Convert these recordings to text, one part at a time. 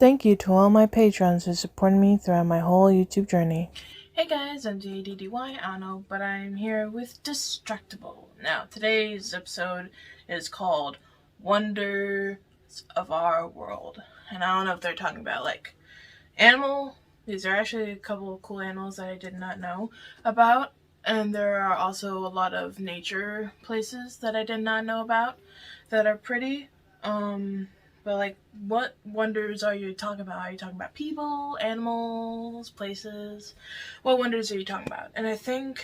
Thank you to all my patrons who supported me throughout my whole YouTube journey. Hey guys, I'm M.A.D.D.Y, I don't know, but I'm here with Distractible. Now, today's episode is called Wonders of Our World. And I don't know if they're talking about, animal. These are actually a couple of cool animals that I did not know about. And there are also a lot of nature places that I did not know about that are pretty. But what wonders are you talking about? Are you talking about people, animals, places? What wonders are you talking about? And I think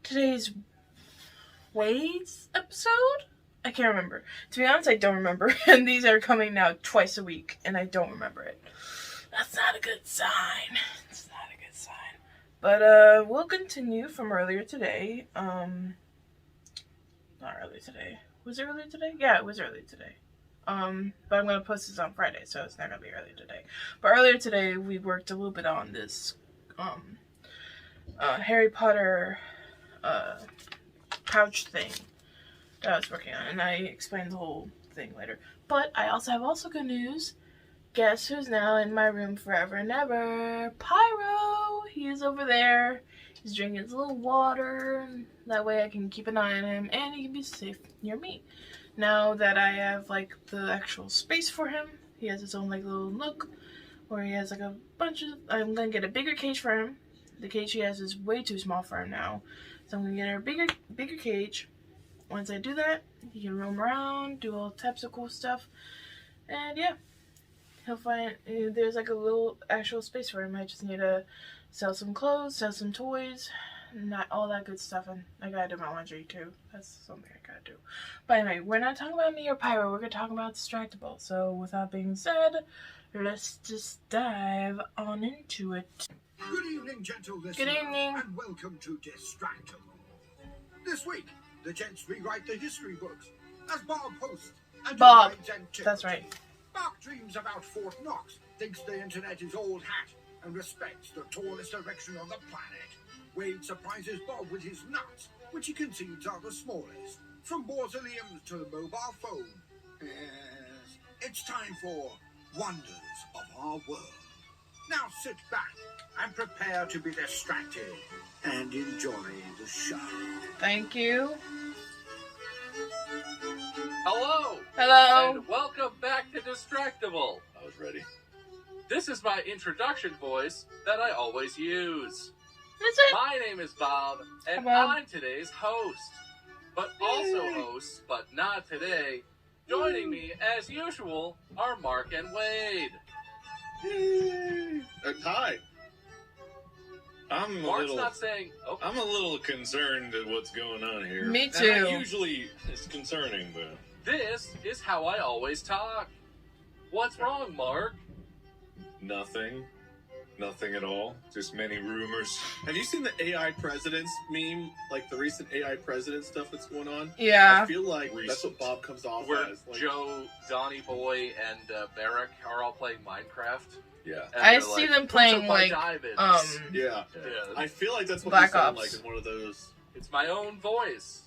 today's Wade's episode? I can't remember. To be honest, I don't remember. And these are coming now twice a week, and I don't remember it. That's not a good sign. It's not a good sign. But we'll continue from earlier today. Not earlier today. Was it earlier today? Yeah, it was earlier today. But I'm going to post this on Friday, so it's not going to be earlier today. But earlier today, we worked a little bit on this, Harry Potter, pouch thing that I was working on. And I explained the whole thing later. But I also have good news. Guess who's now in my room forever and ever? Pyro! He is over there. He's drinking his little water. That way I can keep an eye on him and he can be safe near me. Now that I have the actual space for him, he has his own little nook where he has a bunch of. I'm gonna get a bigger cage for him. The cage he has is way too small for him now, so I'm gonna get a bigger cage. Once I do that, he can roam around, do all types of cool stuff, and yeah, he'll find there's a little actual space for him. I just need to sell some clothes, sell some toys, not all that good stuff, and I gotta do my laundry too. That's something I gotta do. But anyway, we're not talking about me or Pyro, we're gonna talk about Distractible. So with that being said, let's just dive on into it. Good evening, gentle listeners. Good evening. And welcome to Distractable. This week, the gents rewrite the history books as Bob hosts and Bob, divides antiquity. that's right. Mark dreams about Fort Knox, thinks the internet is old hat, and respects the tallest erection on the planet. Wade surprises Bob with his nuts, which he concedes are the smallest. From mausoleums to the mobile phone. Yes, it's time for Wonders of Our World. Now sit back and prepare to be distracted and enjoy the show. Thank you. Hello! Hello. And welcome back to Distractable. I was ready. This is my introduction voice that I always use. Is it? My name is Bob, and Hi, Bob. I'm today's host. But also hosts, but not today. Joining me, as usual, are Mark and Wade. Hi. I'm Mark's not saying... Oh, I'm a little concerned at what's going on here. Me And too. usually it's concerning, but this is how I always talk. What's wrong, Mark? nothing. Nothing at all. Just many rumors. Have you seen the AI presidents meme? The recent AI president stuff that's going on? Yeah. I feel like that's what Bob comes off Where as. Joe, Donny Boy, and Barrick are all playing Minecraft. Yeah. And I they're see like, them playing, "Who's up my diamonds?" Yeah. Yeah. I feel like that's what Black you sound Ops. like in one of those. It's my own voice.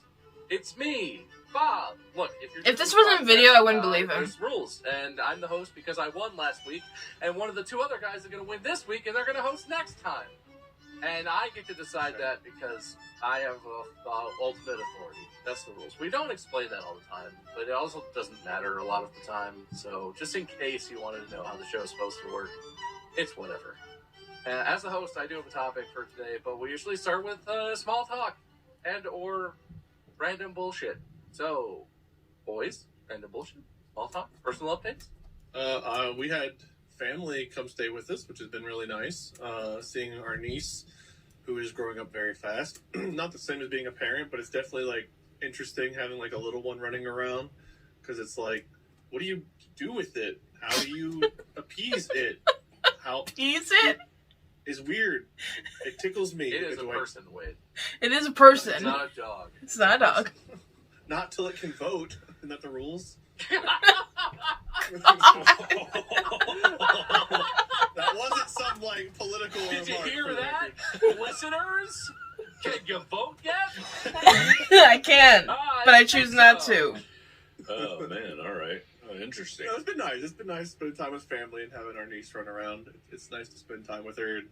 It's me, Bob. Look, If this wasn't video, I wouldn't believe him. There's rules, and I'm the host because I won last week, and one of the two other guys are going to win this week, and they're going to host next time. And I get to decide that because I have ultimate authority. That's the rules. We don't explain that all the time, but it also doesn't matter a lot of the time. So just in case you wanted to know how the show is supposed to work, it's whatever. As the host, I do have a topic for today, but we usually start with small talk and or random bullshit. So, boys, random bullshit, small talk, personal updates. We had family come stay with us, which has been really nice. Seeing our niece, who is growing up very fast. Not the same as being a parent, but it's definitely interesting having a little one running around, because it's what do you do with it? How do you appease it? How Appease it? It's weird. It tickles me. It is a person, Wade. It is a person. It's not a dog. It's not a dog. Not till it can vote. Isn't that the rules? That wasn't some political Did you remark hear for the that, record. listeners? Can you vote yet? I can, but I choose not to. Oh man, all right. Interesting. No, it's been nice. It's been nice spending time with family and having our niece run around. It's nice to spend time with her and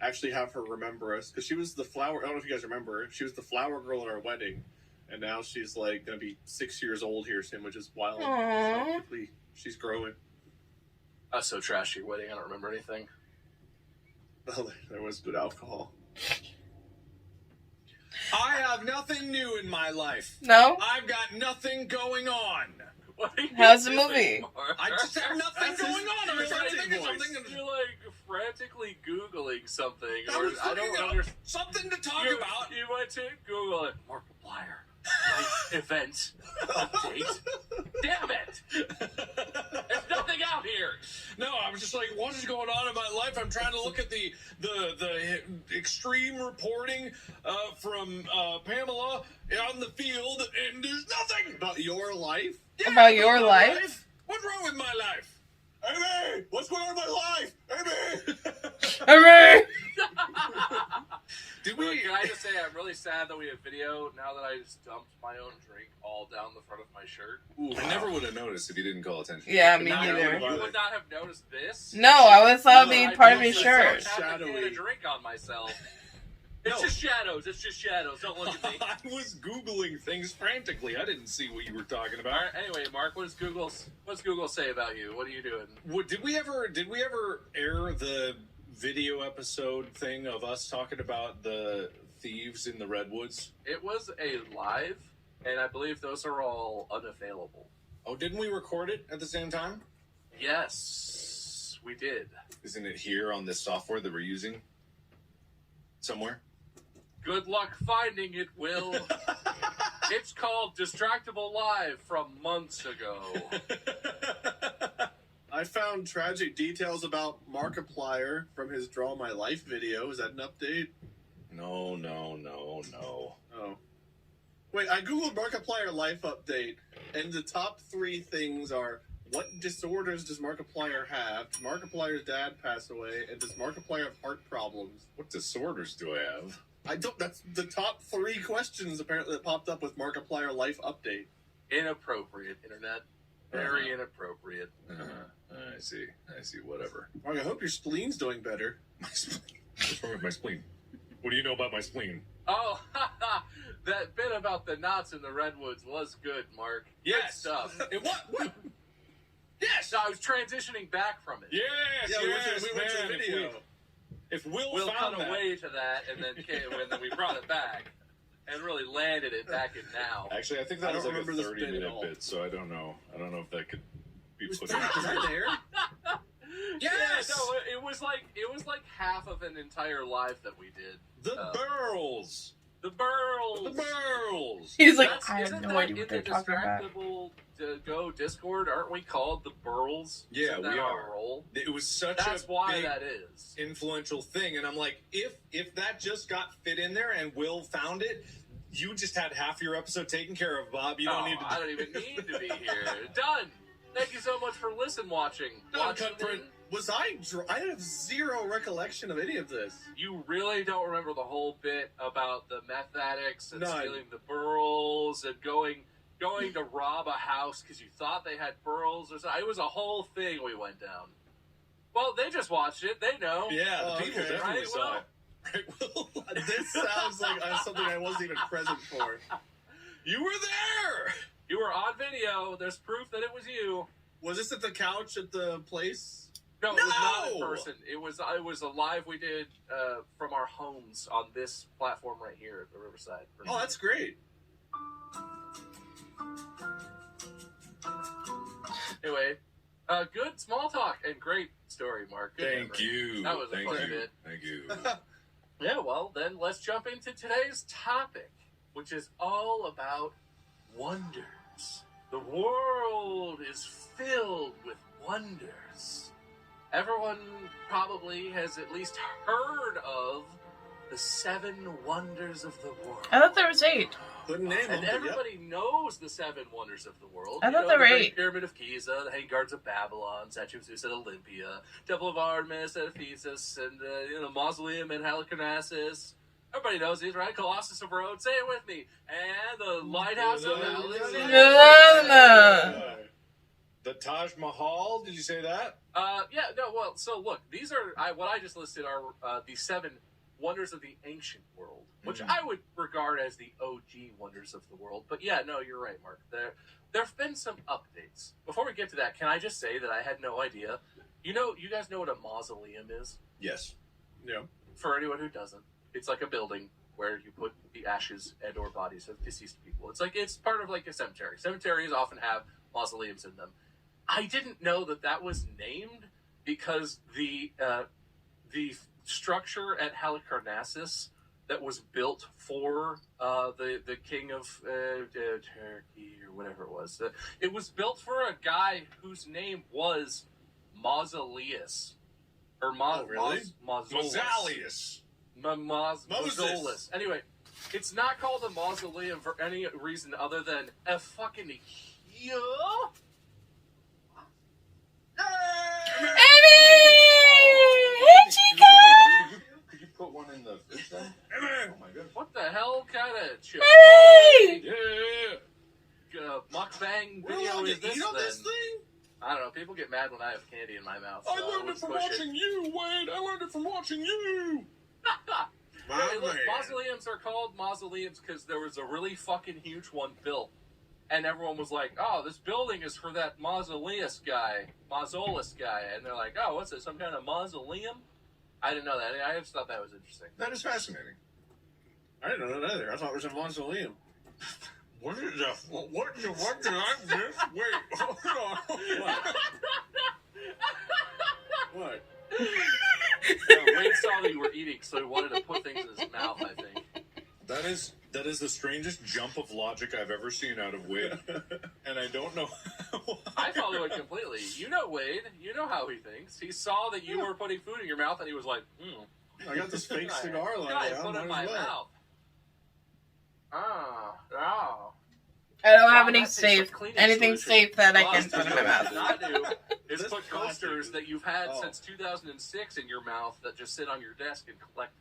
actually have her remember us. Because she was the flower... I don't know if you guys remember her. She was the flower girl at our wedding. And now she's, like, going to be 6 years old here soon, which is wild. Aww. So quickly she's growing. I was so trashy wedding, I don't remember anything. Well, there was good alcohol. I have nothing new in my life. No? I've got nothing going on. What are you How's the doing, movie? Mark? I just have nothing That's his going on. I'm trying to think of voice. something. You're like frantically Googling something. I was I don't looking up understand. something to talk You, about. you went to Google it. Markiplier. Event. Update. Damn it! There's nothing out here. No, I was just like, what is going on in my life? I'm trying to look at the extreme reporting from Pamela on the field, and there's nothing About your life? Yeah, About your my life? What's wrong with my life? Amy! What's going on in my life? Amy! Hooray! Did Look, we? can I just say I'm really sad that we have video now that I just dumped my own drink all down the front of my shirt. I never would have noticed if you didn't call attention. Yeah, me Now, neither. you would not have noticed this. No, I was thought it'd No, be I part of your just shirt. have to get a Shadowy. drink on myself. It's No. just shadows. It's just shadows. Don't look at me. I was Googling things frantically. I didn't see what you were talking All about. right. Anyway, Mark, what does Google say about you? What are you doing? Did we ever air the video episode thing of us talking about the thieves in the redwoods? It was a live, and I believe those are all unavailable. Oh, didn't we record it at the same time? Yes, we did. Isn't it here on this software that we're using? Somewhere? Good luck finding it, Will. It's called Distractable Live from months ago. I found tragic details about Markiplier from his Draw My Life video. Is that an update? No. Oh. Wait, I googled Markiplier life update, and the top 3 things are: what disorders does Markiplier have? Did Markiplier's dad pass away? And does Markiplier have heart problems? What disorders do I have? I don't. That's the top 3 questions apparently that popped up with Markiplier life update. Inappropriate, internet. Very inappropriate. I see. Whatever. Mark, I hope your spleen's doing better. My spleen. What's wrong with my spleen? What do you know about my spleen? Oh, that bit about the knots in the redwoods was good, Mark. Good stuff. What? Yes. So I was transitioning back from it. Yes. we went to the man, video. If Will We'll found cut that. away to that, and then we brought it back and really landed it back in now. Actually, I think I that was don't like a remember this bit at 30-minute all. bit, so I don't know. I don't know if that could be Was put that, in. was that there? Yes! Yeah, no, it was like half of an entire live that we did. The Burls! The Burls. The Burls! He's like, That's- I have isn't no that idea in what they're the talking about. Distractable Go Discord? Aren't we called the Burls? Yeah, Isn't that we our are. role? It was such That's a why big, that is. influential thing, and I'm like, if that just got fit in there and Will found it, you just had half your episode taken care of, Bob. You don't need to. I don't even need to be here. Done. Thank you so much for watching. Done, Watching cut print. Was I have zero recollection of any of this. You really don't remember the whole bit about the meth addicts and None. stealing the burls and going to rob a house because you thought they had burls or something. It was a whole thing we went down. Well, they just watched it. They know. Yeah, the Oh, people okay. definitely Right, saw Will? it. Right, Will? This sounds like something I wasn't even present for. You were there! You were on video. There's proof that it was you. Was this at the couch at the place? No, it was not in No! person. It was a live we did from our homes on this platform right here at the Riverside. Oh, that's great. Anyway, good small talk and great story, Mark. Good Thank memory. you. That was a Thank fun you. bit. Thank you. Yeah, well, then let's jump into today's topic, which is all about wonders. The world is filled with wonders. Everyone probably has at least heard of the 7 wonders of the world. I thought there was 8. Couldn't name them. And but yep. everybody knows the 7 wonders of the world. I You thought know, there were the Great 8. Pyramid of Giza, the Hanging Gardens of Babylon, Statue of Zeus at Olympia, Temple of Artemis at Ephesus, and the Mausoleum at Halicarnassus. Everybody knows these, right? Colossus of Rhodes. Say it with me. And the Lighthouse of Alexandria. The Taj Mahal? Did you say that? Yeah, no, well, so look, these are, what I just listed are the 7 wonders of the ancient world, which I would regard as the OG wonders of the world. But yeah, no, you're right, Mark. There have been some updates. Before we get to that, can I just say that I had no idea. You guys know what a mausoleum is? Yes. Yeah. For anyone who doesn't, it's like a building where you put the ashes and or bodies of deceased people. It's part of like a cemetery. Cemeteries often have mausoleums in them. I didn't know that was named because the structure at Halicarnassus that was built for the king of Turkey or whatever it was. It was built for a guy whose name was Mausoleus. Or really? Mauzolius. Mausolus. Anyway, it's not called a mausoleum for any reason other than a fucking Amy! Hey, Chica! Could you put one in the fridge then? Oh my god. What the hell kind of Hey! mukbang We're video allowed is to this eat on then? this thing? I don't know. People get mad when I have candy in my mouth. So I learned it from watching you, Wade. I learned it from watching you. Hey, look, mausoleums are called mausoleums because there was a really fucking huge one built. And everyone was like, oh, this building is for that Mausolus guy. And they're like, oh, what's it, some kind of mausoleum? I didn't know that. I just thought that was interesting. That is fascinating. I didn't know that either. I thought it was a mausoleum. What did I miss? Wait, hold on. What? Wade saw that you were eating, so he wanted to put things in his mouth, I think. That is the strangest jump of logic I've ever seen out of Wade, and I don't know why. I follow it completely. You know Wade. You know how he thinks. He saw that you were putting food in your mouth, and he was like, I got this fake cigar What lying did I down. put in my mouth? Oh. I don't have Wow, any that tastes safe, like cleaning anything solution. safe that I Well, can put in my mouth. Not do is This put plastic. coasters that you've had Oh. since 2006 in your mouth that just sit on your desk and collect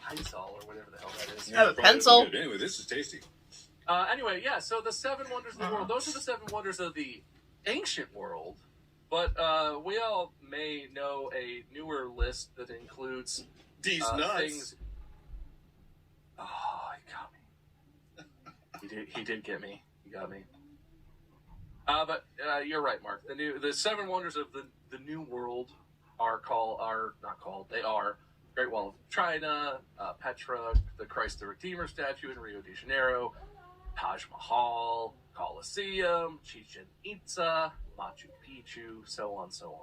Pine-Sol or whatever the hell that is. Have a pencil. Good. Anyway, this is tasty. Anyway, yeah, so the 7 wonders of the world, those are the 7 wonders of the ancient world. But we all may know a newer list that includes These nuts. things. Oh, he got me. He did get me. He got me. But you're right, Mark. The 7 wonders of the new world they are Great Wall of China, Petra, the Christ the Redeemer statue in Rio de Janeiro, Taj Mahal, Colosseum, Chichen Itza, Machu Picchu, so on, so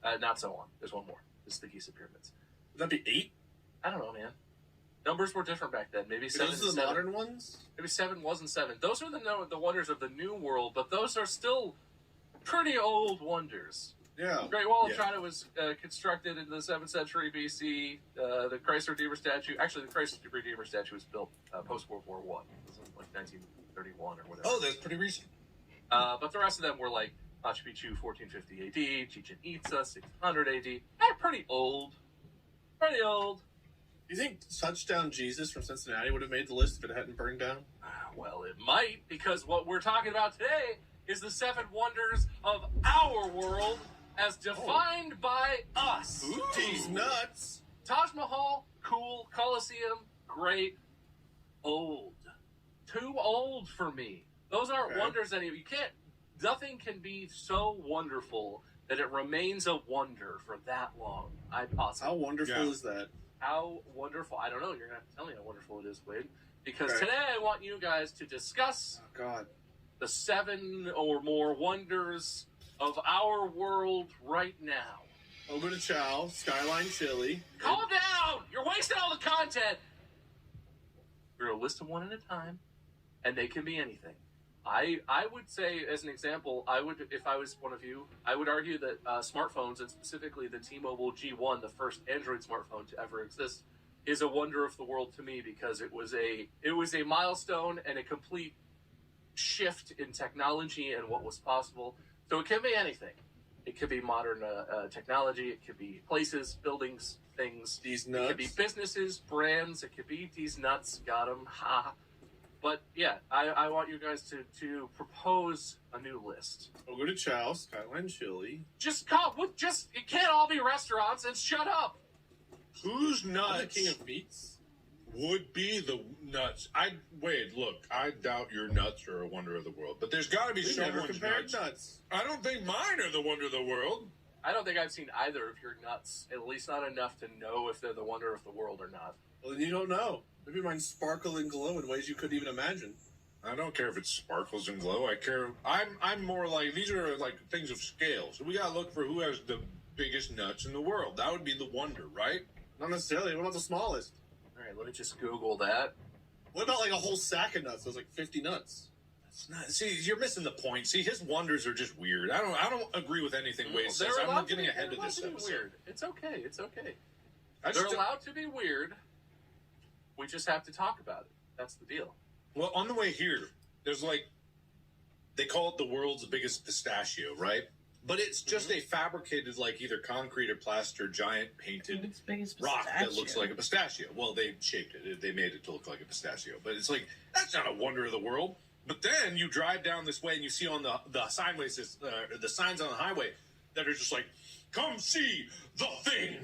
on. Not so on. There's one more. It's the Giza pyramids. Would that be 8? I don't know, man. Numbers were different back then. Maybe 7 Those are the 7. modern ones? Maybe 7 wasn't 7. Those are the wonders of the new world, but those are still pretty old wonders. Yeah. The Great Wall of China was constructed in the 7th century BC. The Christ Redeemer statue, actually, the Christ Redeemer statue was built post World War I. It was like 1931 or whatever. Oh, that's pretty recent. But the rest of them were like Machu Picchu, 1450 AD, Chichen Itza, 600 AD. Pretty old. Pretty old. Do you think Touchdown Jesus from Cincinnati would have made the list if it hadn't burned down? Well, it might, because what we're talking about today is the 7 wonders of our world as defined by us. Ooh. These nuts. Taj Mahal, cool. Colosseum, great. Old. Too old for me. Those aren't wonders anymore. Nothing can be so wonderful that it remains a wonder for that long. How wonderful is that? How wonderful. I don't know. You're going to have to tell me how wonderful it is, Wade. Because today I want you guys to discuss the 7 or more wonders of our world right now. Ogo de Chow, Skyline Chili. Calm down! You're wasting all the content! We're going to list them one at a time, and they can be anything. I would say, as an example, if I was one of you, I would argue that smartphones, and specifically the T-Mobile G1, the first Android smartphone to ever exist, is a wonder of the world to me because it was a milestone and a complete shift in technology and what was possible. So it can be anything. It could be modern technology. It could be places, buildings, things. These nuts. It could be businesses, brands. It could be these nuts. Got them. Ha. But yeah, I want you guys to propose a new list. We'll go to Chow, Skyline Chili. Just it can't all be restaurants and shut up. Whose I'm the nuts king of meats. would be the nuts? I doubt your nuts are a wonder of the world, but there's got to be We never someone's compared nuts. nuts. I don't think mine are the wonder of the world. I don't think I've seen either of your nuts, at least not enough to know if they're the wonder of the world or not. Well, then you don't know. Maybe mine sparkle and glow in ways you couldn't even imagine. I don't care if it sparkles and glow. I'm more like, these are like things of scale. So we gotta look for who has the biggest nuts in the world. That would be the wonder, right? Not necessarily. What about the smallest? All right, let me just Google that. What about like a whole sack of nuts? There's like 50 nuts. It's not, see, you're missing the point. See, his wonders are just weird. I don't agree with anything Wade says. I'm not getting ahead of this episode. Weird. It's okay. It's okay. I They're just- allowed to be weird. We just have to talk about it. That's the deal. Well, on the way here, there's like, they call it the world's biggest pistachio, right? But it's just a fabricated, like either concrete or plaster, giant painted It's biggest rock that pistachio. looks like a pistachio. Well, they shaped it. They made it to look like a pistachio. But it's like, that's not a wonder of the world. But then you drive down this way and you see on the sideways, the signs on the highway that are just like, come see the thing.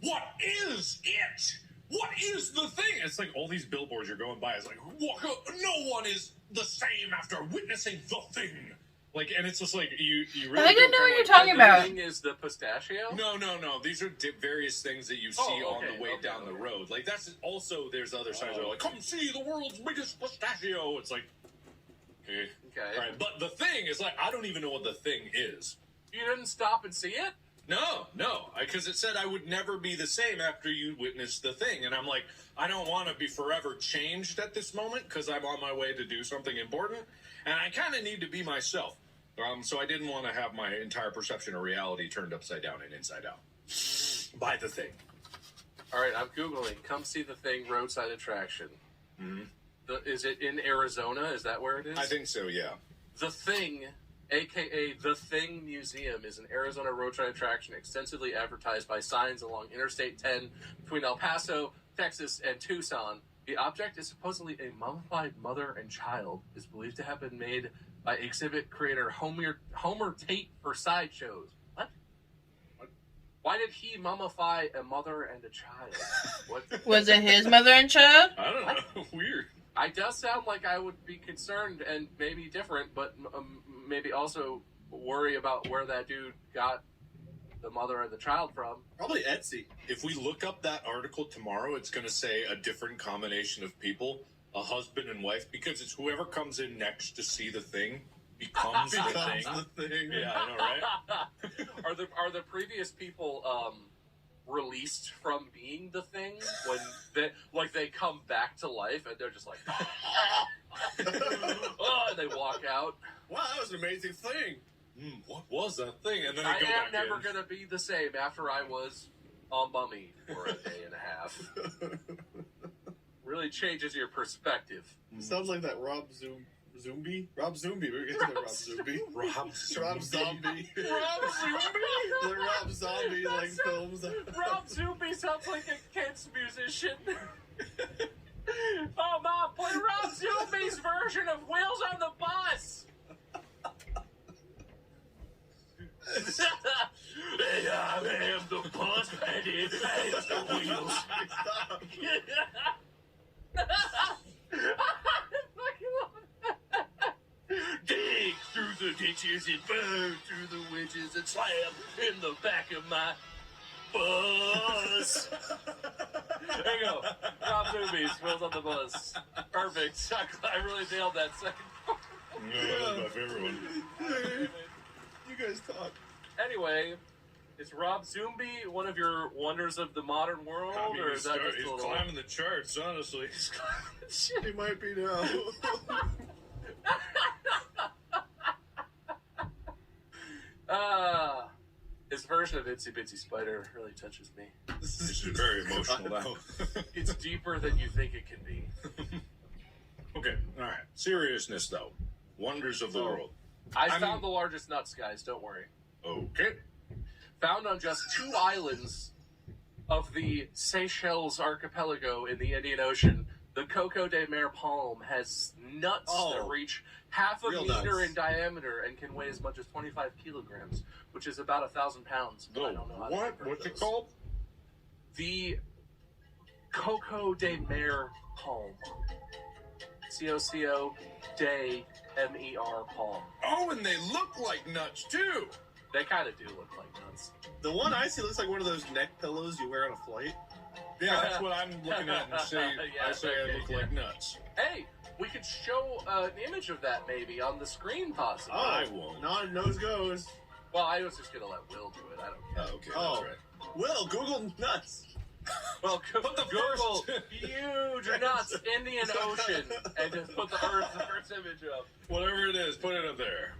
What is it? What is the thing? It's like all these billboards you're going by. It's like, no one is the same after witnessing the thing. Like, and it's just like, you really I think I go know from, what you're like, talking about. The thing is the pistachio? No. These are various things that you see Oh, on okay, the way okay, down the okay. road. Like, that's also, there's other signs that are like, come see the world's biggest pistachio. It's like, okay. Okay. All right. But the thing is, like, I don't even know what the thing is. You didn't stop and see it? No. Because it said I would never be the same after you witnessed the thing. And I'm like, I don't want to be forever changed at this moment because I'm on my way to do something important. And I kind of need to be myself. So I didn't want to have my entire perception of reality turned upside down and inside out by the thing. All right, I'm Googling. Come see the thing, roadside attraction. Mm-hmm. Is it in Arizona? Is that where it is? I think so, yeah. The Thing, a.k.a. The Thing Museum, is an Arizona roadside attraction extensively advertised by signs along Interstate 10 between El Paso, Texas, and Tucson. The object is supposedly a mummified mother and child, is believed to have been made by exhibit creator Homer Tate for sideshows. What? Why did he mummify a mother and a child? What? Was it his mother and child? I don't know. Weird. It does sound like I would be concerned and maybe different, but maybe also worry about where that dude got the mother and the child from. Probably Etsy. If we look up that article tomorrow, it's going to say a different combination of people, a husband and wife, because it's whoever comes in next to see the thing becomes the thing. the thing. Yeah, I know, right? Are the previous people released from being the thing when they come back to life and they're just like oh, and they walk out? Wow, that was an amazing thing. What was that thing? And then they I go am back never in. gonna be the same after I was a mummy for a day and a half. Really changes your perspective. Sounds like that Rob Zombie? Rob Zombie. We're getting to Rob Zombie. Rob Rob Zombie. Rob Zombie? The Rob Zombie like films. Rob Zombie sounds like a kid's musician. Oh, Mom, play Rob Zombie's version of Wheels on the Bus. I am the bus, and it has the wheels. Dig through the ditches and burn through the wedges and slam in the back of my bus. There you go. Rob Zoomies, Wheels on the Bus. Perfect. I really nailed that second part. Yeah, that was my favorite one. You guys talk. Anyway, is Rob Zombie one of your wonders of the modern world? I mean, or is that just he's a little... climbing the charts, honestly. He might be now. His version of Itsy Bitsy Spider really touches me. This is very emotional now. It's deeper than you think it can be. Okay, all right. Seriousness, though. Wonders of the world. I found the largest nuts, guys. Don't worry. Okay. Found on just 2 islands of the Seychelles archipelago in the Indian Ocean The Coco de Mer palm has nuts that reach half a real meter nuts. in diameter and can weigh as much as 25 kilograms, which is about 1,000 pounds. But I don't know how to convert What's it those. called? The Coco de Mer palm. C-O-C-O de M-E-R palm. Oh, and they look like nuts too. They kind of do look like nuts. The one I see looks like one of those neck pillows you wear on a flight. Yeah, that's what I'm looking at and say. Yeah, I say okay, I look like nuts. Hey, we could show an image of that maybe on the screen possibly. I won't. Nose goes. Well, I was just going to let Will do it. I don't care. Oh, okay, Oh. that's right. Will, Google nuts. Well, Put the Google first- huge nuts, Indian Ocean, and just put the first image up. Whatever it is, put it up there.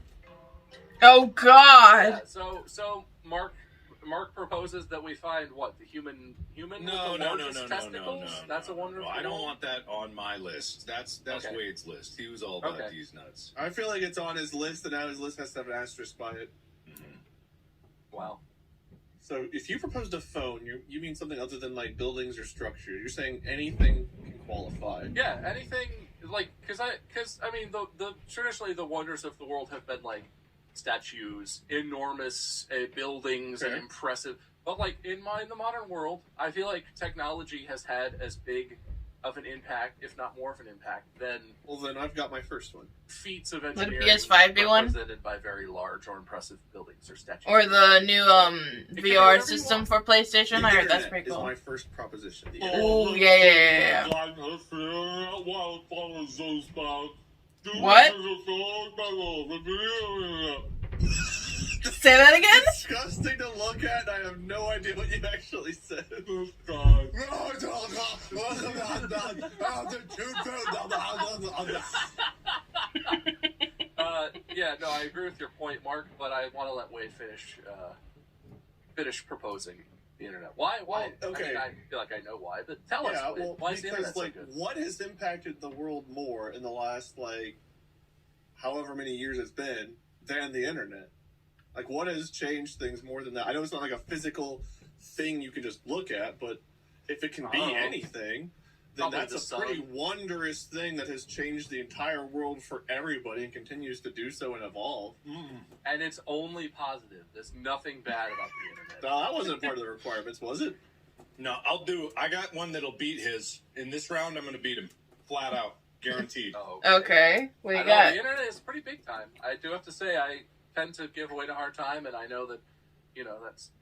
Oh God! Yeah, so Mark proposes that we find what, the human No, with no, the no, largest no, testicles? That's a wonderful. I don't want that on my list. That's Okay. Wade's list. He was all about Okay. these nuts. I feel like it's on his list, and now his list has to have an asterisk by it. Wow. So if you proposed a phone, you mean something other than like buildings or structures. You're saying anything can qualify. Yeah, anything like because I mean the traditionally the wonders of the world have been like statues, enormous buildings, and Okay. impressive. But like in the modern world, I feel like technology has had as big of an impact, if not more of an impact, than Well, then I've got my first one. feats of Would engineering PS5 be one? represented by very large or impressive buildings or statues. Or the new be VR whatever you system want. for PlayStation. The I heard that's internet pretty is cool. my first proposition. The Oh yeah. What? Say that again? Disgusting to look at, and I have no idea what you actually said. Yeah, no, I agree with your point, Mark, but I want to let Wade finish proposing the internet. Why? Well, okay. I mean, I feel like I know why, but tell us, Yeah, Wade, well, why is the internet because so like, good? what has impacted the world more in the last like, however many years it's been, than the internet? Like, what has changed things more than that? I know it's not like a physical thing you can just look at, but if it can be Oh. anything, then Probably that's the a sun. pretty wondrous thing that has changed the entire world for everybody and continues to do so and evolve. And it's only positive. There's nothing bad about the internet. No, that wasn't part of the requirements, was it? No, I got one that'll beat his. In this round, I'm going to beat him. Flat out. Guaranteed. Oh, Okay, what do I you know, got? the internet is pretty big time. I do have to say, I tend to give Wade a hard time, and I know that,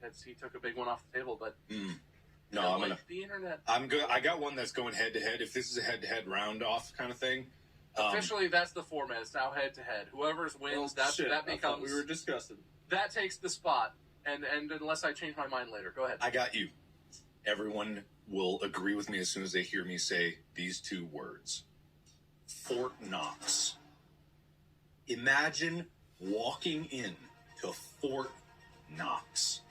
that's he took a big one off the table, but No, I I'm like going to. the internet. I'm good. I got one that's going head to head. If this is a head to head round off kind of thing, Officially, that's the format. It's now head to head. Whoever's wins, Well, shit, that I thought becomes we were discussing. that takes the spot. And unless I change my mind later, go ahead. I got you. Everyone will agree with me as soon as they hear me say these two words: Fort Knox. Imagine walking in to Fort Knox.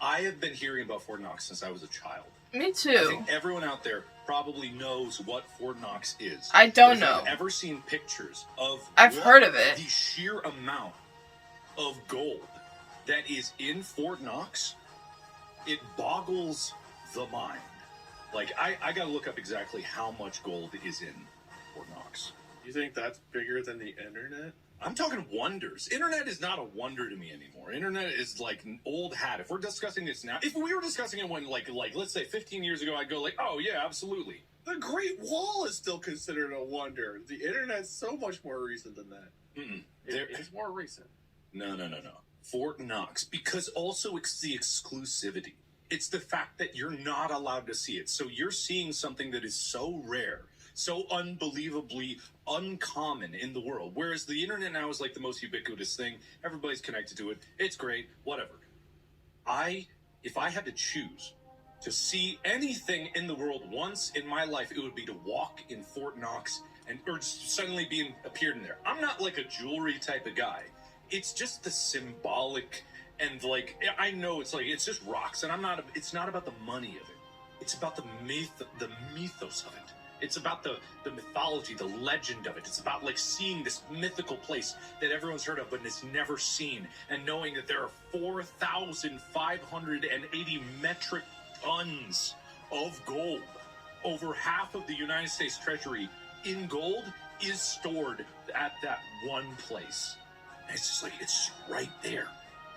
I have been hearing about Fort Knox since I was a child. Me I too. think everyone out there probably knows what Fort Knox is. I don't If know. you've ever seen pictures of I've what heard of it. the sheer amount of gold that is in Fort Knox, it boggles the mind. Like, I gotta look up exactly how much gold is in Fort Knox. You think that's bigger than the internet? I'm talking wonders. Internet is not a wonder to me anymore. Internet is like an old hat. If we're discussing this now, if we were discussing it when like let's say 15 years ago, I'd go like, oh yeah, absolutely. The Great Wall is still considered a wonder. The internet's so much more recent than that. It's more recent. No. Fort Knox, because also it's the exclusivity. It's the fact that you're not allowed to see it. So you're seeing something that is so rare, so unbelievably uncommon in the world. Whereas the internet now is like the most ubiquitous thing. Everybody's connected to it. It's great, whatever. If I had to choose to see anything in the world once in my life, it would be to walk in Fort Knox or just suddenly appeared in there. I'm not like a jewelry type of guy. It's just the symbolic and like, I know it's just rocks, and it's not about the money of it. It's about the mythos of it. It's about the mythology, the legend of it. It's about like seeing this mythical place that everyone's heard of but has never seen, and knowing that there are 4,580 metric tons of gold over half of the United States Treasury in gold is stored at that one place. And it's just like, it's right there.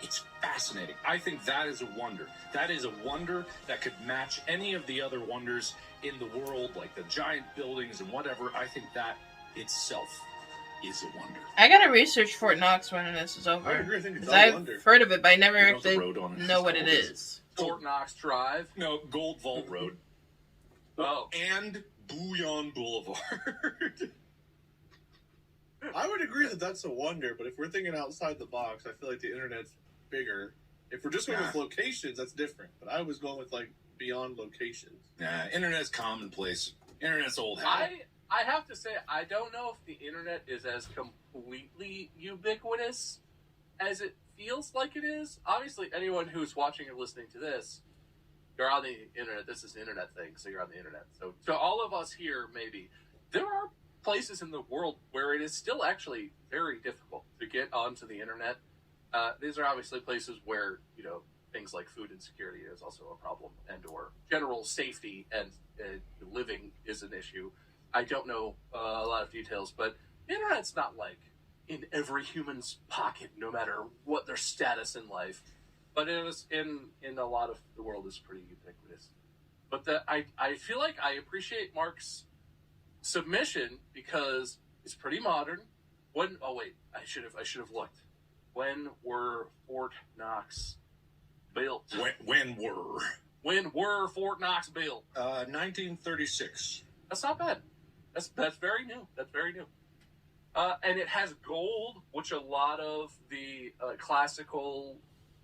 It's fascinating. I think that is a wonder. That is a wonder that could match any of the other wonders in the world, like the giant buildings and whatever. I think that itself is a wonder. I gotta research Fort Knox when this is over. I agree. I think it's 'Cause a I've wonder. heard of it, but I never You know actually the road on it. know what It's it called is. Fort Knox Drive. No, Gold Vault Road. Oh. And Bouillon Boulevard. I would agree that that's a wonder, but if we're thinking outside the box, I feel like the internet's bigger. If we're just going with locations, that's different. But I was going with, like, beyond locations. Nah, internet's commonplace. Internet's old hat. I have to say, I don't know if the internet is as completely ubiquitous as it feels like it is. Obviously, anyone who's watching or listening to this, you're on the internet. This is an internet thing, so you're on the internet. So to all of us here, maybe, there are places in the world where it is still actually very difficult to get onto the internet. These are obviously places where, you know, things like food insecurity is also a problem, and or general safety and living is an issue. I don't know a lot of details, but the internet's not like in every human's pocket, no matter what their status in life. But it is in a lot of the world is pretty ubiquitous. But I feel like I appreciate Mark's submission because it's pretty modern. I should have looked. When were Fort Knox built? When were Fort Knox built? 1936. That's not bad. That's very new. That's very new. And it has gold, which a lot of the classical,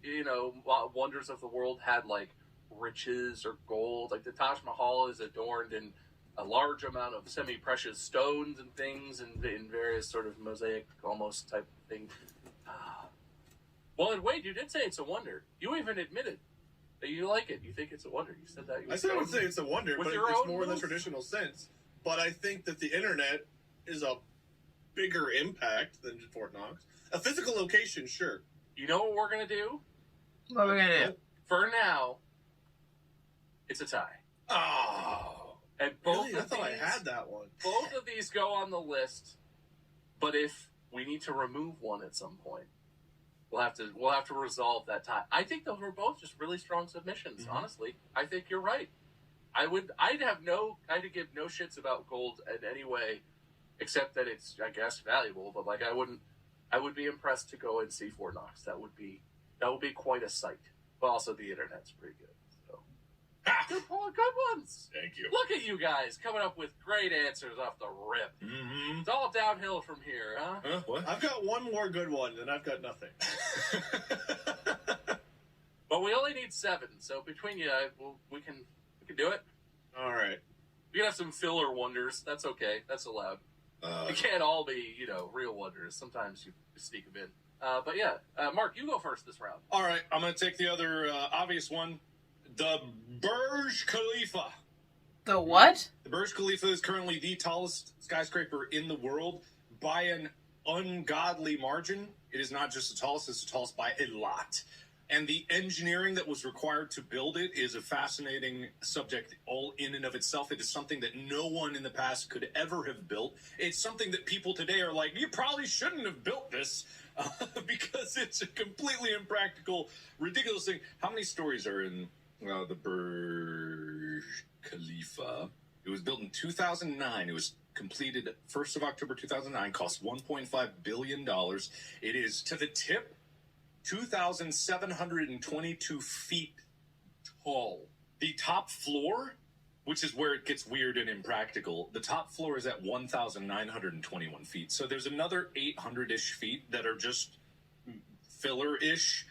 you know, wonders of the world had, like riches or gold. Like the Taj Mahal is adorned in a large amount of semi-precious stones and things, and in various sort of mosaic almost type of thing. Well, and Wade, you did say it's a wonder. You even admitted that you like it. You think it's a wonder. You said that. I said I would say it's a wonder, but it's more in the move? traditional sense. But I think that the internet is a bigger impact than Fort Knox. A physical location, sure. You know what we're going to do? What are we gonna do? For now, it's a tie. Oh. And both Really? I of thought these, I had that one. both of these go on the list. But if we need to remove one at some point, we'll have to resolve that tie. I think those were both just really strong submissions. Mm-hmm. Honestly, I think you're right. I'd give no shits about gold in any way, except that it's, I guess, valuable. But like, I would be impressed to go and see Fort Knox. That would be quite a sight. But also, the internet's pretty good. So good ones. Thank you. Look at you guys coming up with great answers off the rip. Mm-hmm. It's all downhill from here, huh? Huh? What? I've got one more good one, and I've got nothing. But we only need 7, so between you, we can do it. All right. We can have some filler wonders. That's okay. That's allowed. It can't all be, you know, real wonders. Sometimes you sneak them in. But yeah, Mark, you go first this round. All right, I'm going to take the other obvious one. The Burj Khalifa. The what? The Burj Khalifa is currently the tallest skyscraper in the world by an ungodly margin. It is not just the tallest, it's the tallest by a lot. And the engineering that was required to build it is a fascinating subject all in and of itself. It is something that no one in the past could ever have built. It's something that people today are like, you probably shouldn't have built this because it's a completely impractical, ridiculous thing. How many stories are in the Burj Khalifa? It was built in 2009. It was completed 1st of October 2009, cost $1.5 billion. It is to the tip 2,722 feet tall. The top floor, which is where it gets weird and impractical, the top floor is at 1,921 feet. So there's another 800-ish feet that are just filler-ish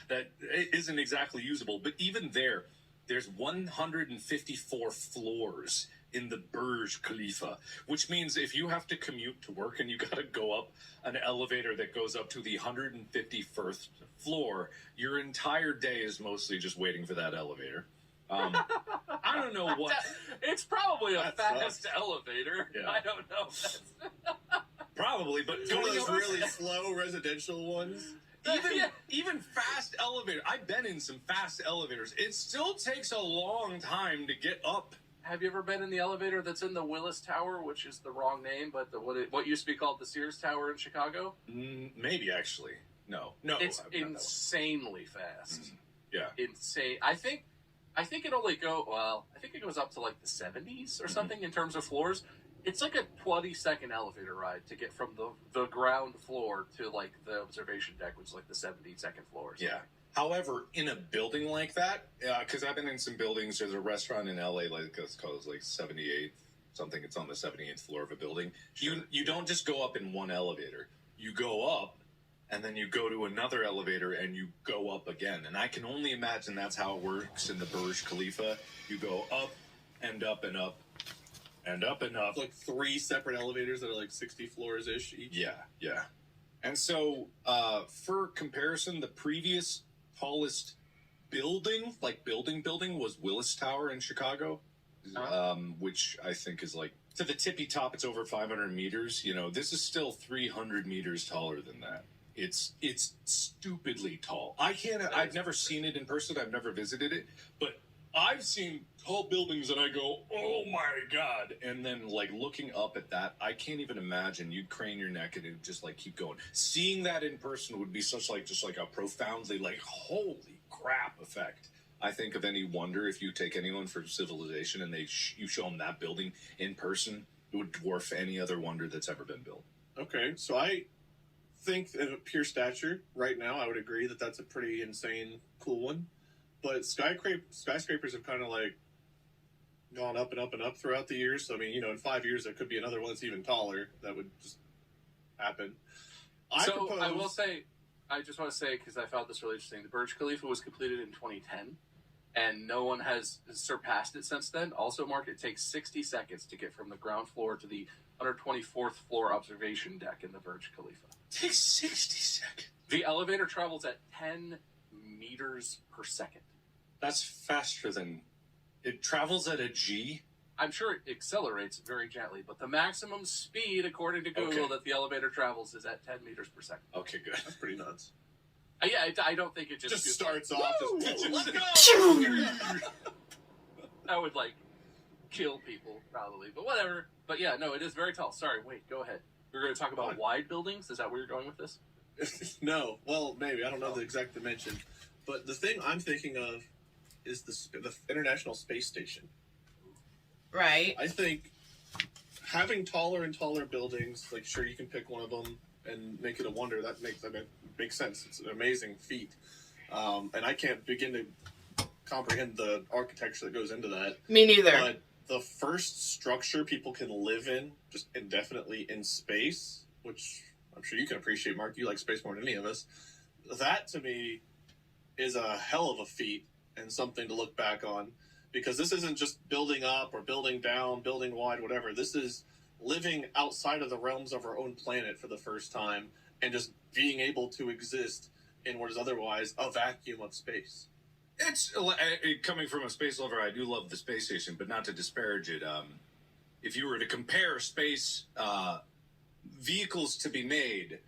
that isn't exactly usable. But even there's 154 floors in the Burj Khalifa, which means if you have to commute to work and you got to go up an elevator that goes up to the 151st floor, your entire day is mostly just waiting for that elevator. I don't know what. It's probably a That fast sucks. elevator. Yeah. I don't know. Probably, but It's one of those going really slow residential ones. Even fast elevator. I've been in some fast elevators. It still takes a long time to get up. have you ever been in the elevator that's in the Willis Tower, which is the wrong name, but what used to be called the Sears Tower in Chicago? Maybe, actually. No. It's I've done that insanely fast. one. Yeah. Insane. I think it only I think it goes up to like the 70s or something in terms of floors. It's like a 20-second elevator ride to get from the ground floor to like the observation deck, which is like the 72nd floor. Yeah. However, in a building like that, because I've been in some buildings, there's a restaurant in LA, like it's called like 78th something. It's on the 78th floor of a building. Sure. You don't just go up in one elevator. You go up, and then you go to another elevator, and you go up again. And I can only imagine that's how it works in the Burj Khalifa. You go up and up and up and up and up. Like 3 separate elevators that are like 60 floors ish each. Yeah. And so, for comparison, the previous tallest building was Willis Tower in Chicago, which I think is like, to the tippy top, it's over 500 meters. You know, this is still 300 meters taller than that. It's stupidly tall. I've never seen it in person. I've never visited it, but I've seen tall buildings and I go, oh my God. And then like looking up at that, I can't even imagine. You'd crane your neck and it'd just like keep going. Seeing that in person would be such like, just like a profoundly like, holy crap effect. I think of any wonder, if you take anyone for civilization and you show them that building in person, it would dwarf any other wonder that's ever been built. Okay, so I think of pure stature right now, I would agree that that's a pretty insane, cool one. But skyscrapers have kind of like gone up and up and up throughout the years. So, I mean, you know, in 5 years, there could be another one that's even taller that would just happen. I just want to say, because I found this really interesting, the Burj Khalifa was completed in 2010, and no one has surpassed it since then. Also, Mark, it takes 60 seconds to get from the ground floor to the 124th floor observation deck in the Burj Khalifa. It takes 60 seconds. The elevator travels at 10 meters per second. That's faster than... It travels at a G? I'm sure it accelerates very gently, but the maximum speed, according to Google, that the elevator travels is at 10 meters per second. Okay, good. That's pretty nuts. I don't think it just starts off. Let's go! That would, like, kill people, probably. But whatever. But yeah, no, it is very tall. Sorry, wait, go ahead. We're going to talk about wide buildings? Is that where you're going with this? No. Well, maybe. I don't know the exact dimension. But the thing I'm thinking of is the International Space Station. Right. I think having taller and taller buildings, like, sure, you can pick one of them and make it a wonder. That makes sense. It's an amazing feat. And I can't begin to comprehend the architecture that goes into that. Me neither. But the first structure people can live in, just indefinitely in space, which I'm sure you can appreciate, Mark. You like space more than any of us. That, to me, is a hell of a feat and something to look back on. Because this isn't just building up or building down, building wide, whatever. This is living outside of the realms of our own planet for the first time and just being able to exist in what is otherwise a vacuum of space. It's coming from a space lover. I do love the space station, but not to disparage it. If you were to compare space vehicles to be made,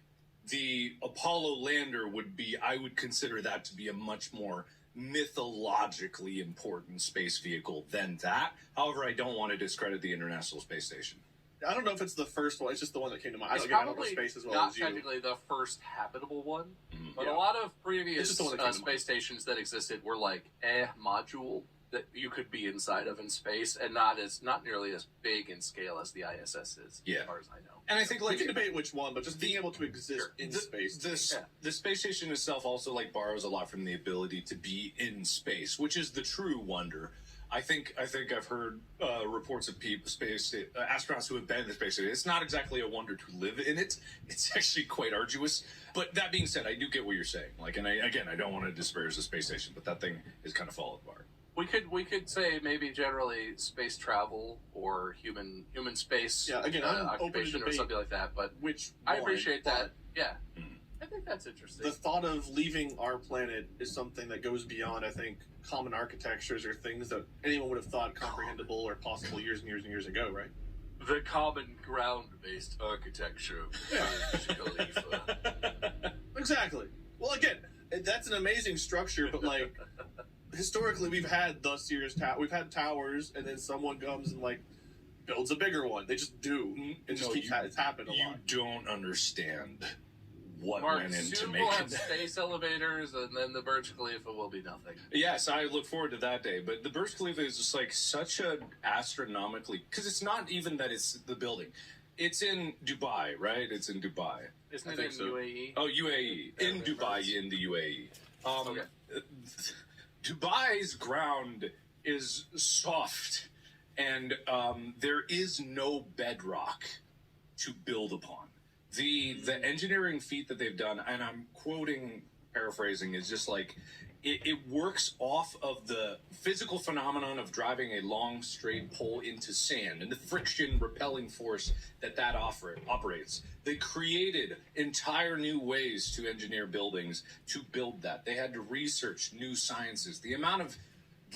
the Apollo lander I would consider that to be a much more mythologically important space vehicle than that. However, I don't want to discredit the International Space Station. I don't know if it's the first one. It's just the one that came to mind. It's I don't know probably space as well not as you. technically the first habitable one, but Yeah. a lot of previous It's just the one that came to space mind. stations that existed were like module that you could be inside of in space, and not nearly as big in scale as the ISS is, Yeah. as far as I know. And I think We like can debate which one, but just being able to exist in space. The space station itself also like borrows a lot from the ability to be in space, which is the true wonder. I think I've heard reports of astronauts who have been in the space station. It's not exactly a wonder to live in it. It's actually quite arduous. But that being said, I do get what you're saying. Like, and I don't want to disparage the space station, but that thing is kind of falling apart. We could say maybe generally space travel or human space Yeah, again, I'm open to occupation or debate something like that. But Which I one, appreciate but that. Yeah, I think that's interesting. The thought of leaving our planet is something that goes beyond, I think, common architectures or things that anyone would have thought comprehensible or possible years and years and years ago, right? The common ground-based architecture of Burj Khalifa. Exactly. Well, again, that's an amazing structure, but like, historically we've had the Sears Tower. We've had towers, and then someone comes and like builds a bigger one. They just do. It just keeps it's happened a lot. You don't understand what Mark, went into soon making we'll have that. space elevators, and then the Burj Khalifa will be nothing. Yes, I look forward to that day. But the Burj Khalifa is just like such a astronomically, because it's not even that it's the building. It's in Dubai, right? It's in Dubai. Isn't I it think in so. UAE? Oh, UAE. In Dubai, in the UAE. Okay. Dubai's ground is soft, and there is no bedrock to build upon. The engineering feat that they've done, and I'm paraphrasing, is just like it works off of the physical phenomenon of driving a long straight pole into sand and the friction repelling force that operates. They created entire new ways to engineer buildings to build that. They had to research new sciences. The amount of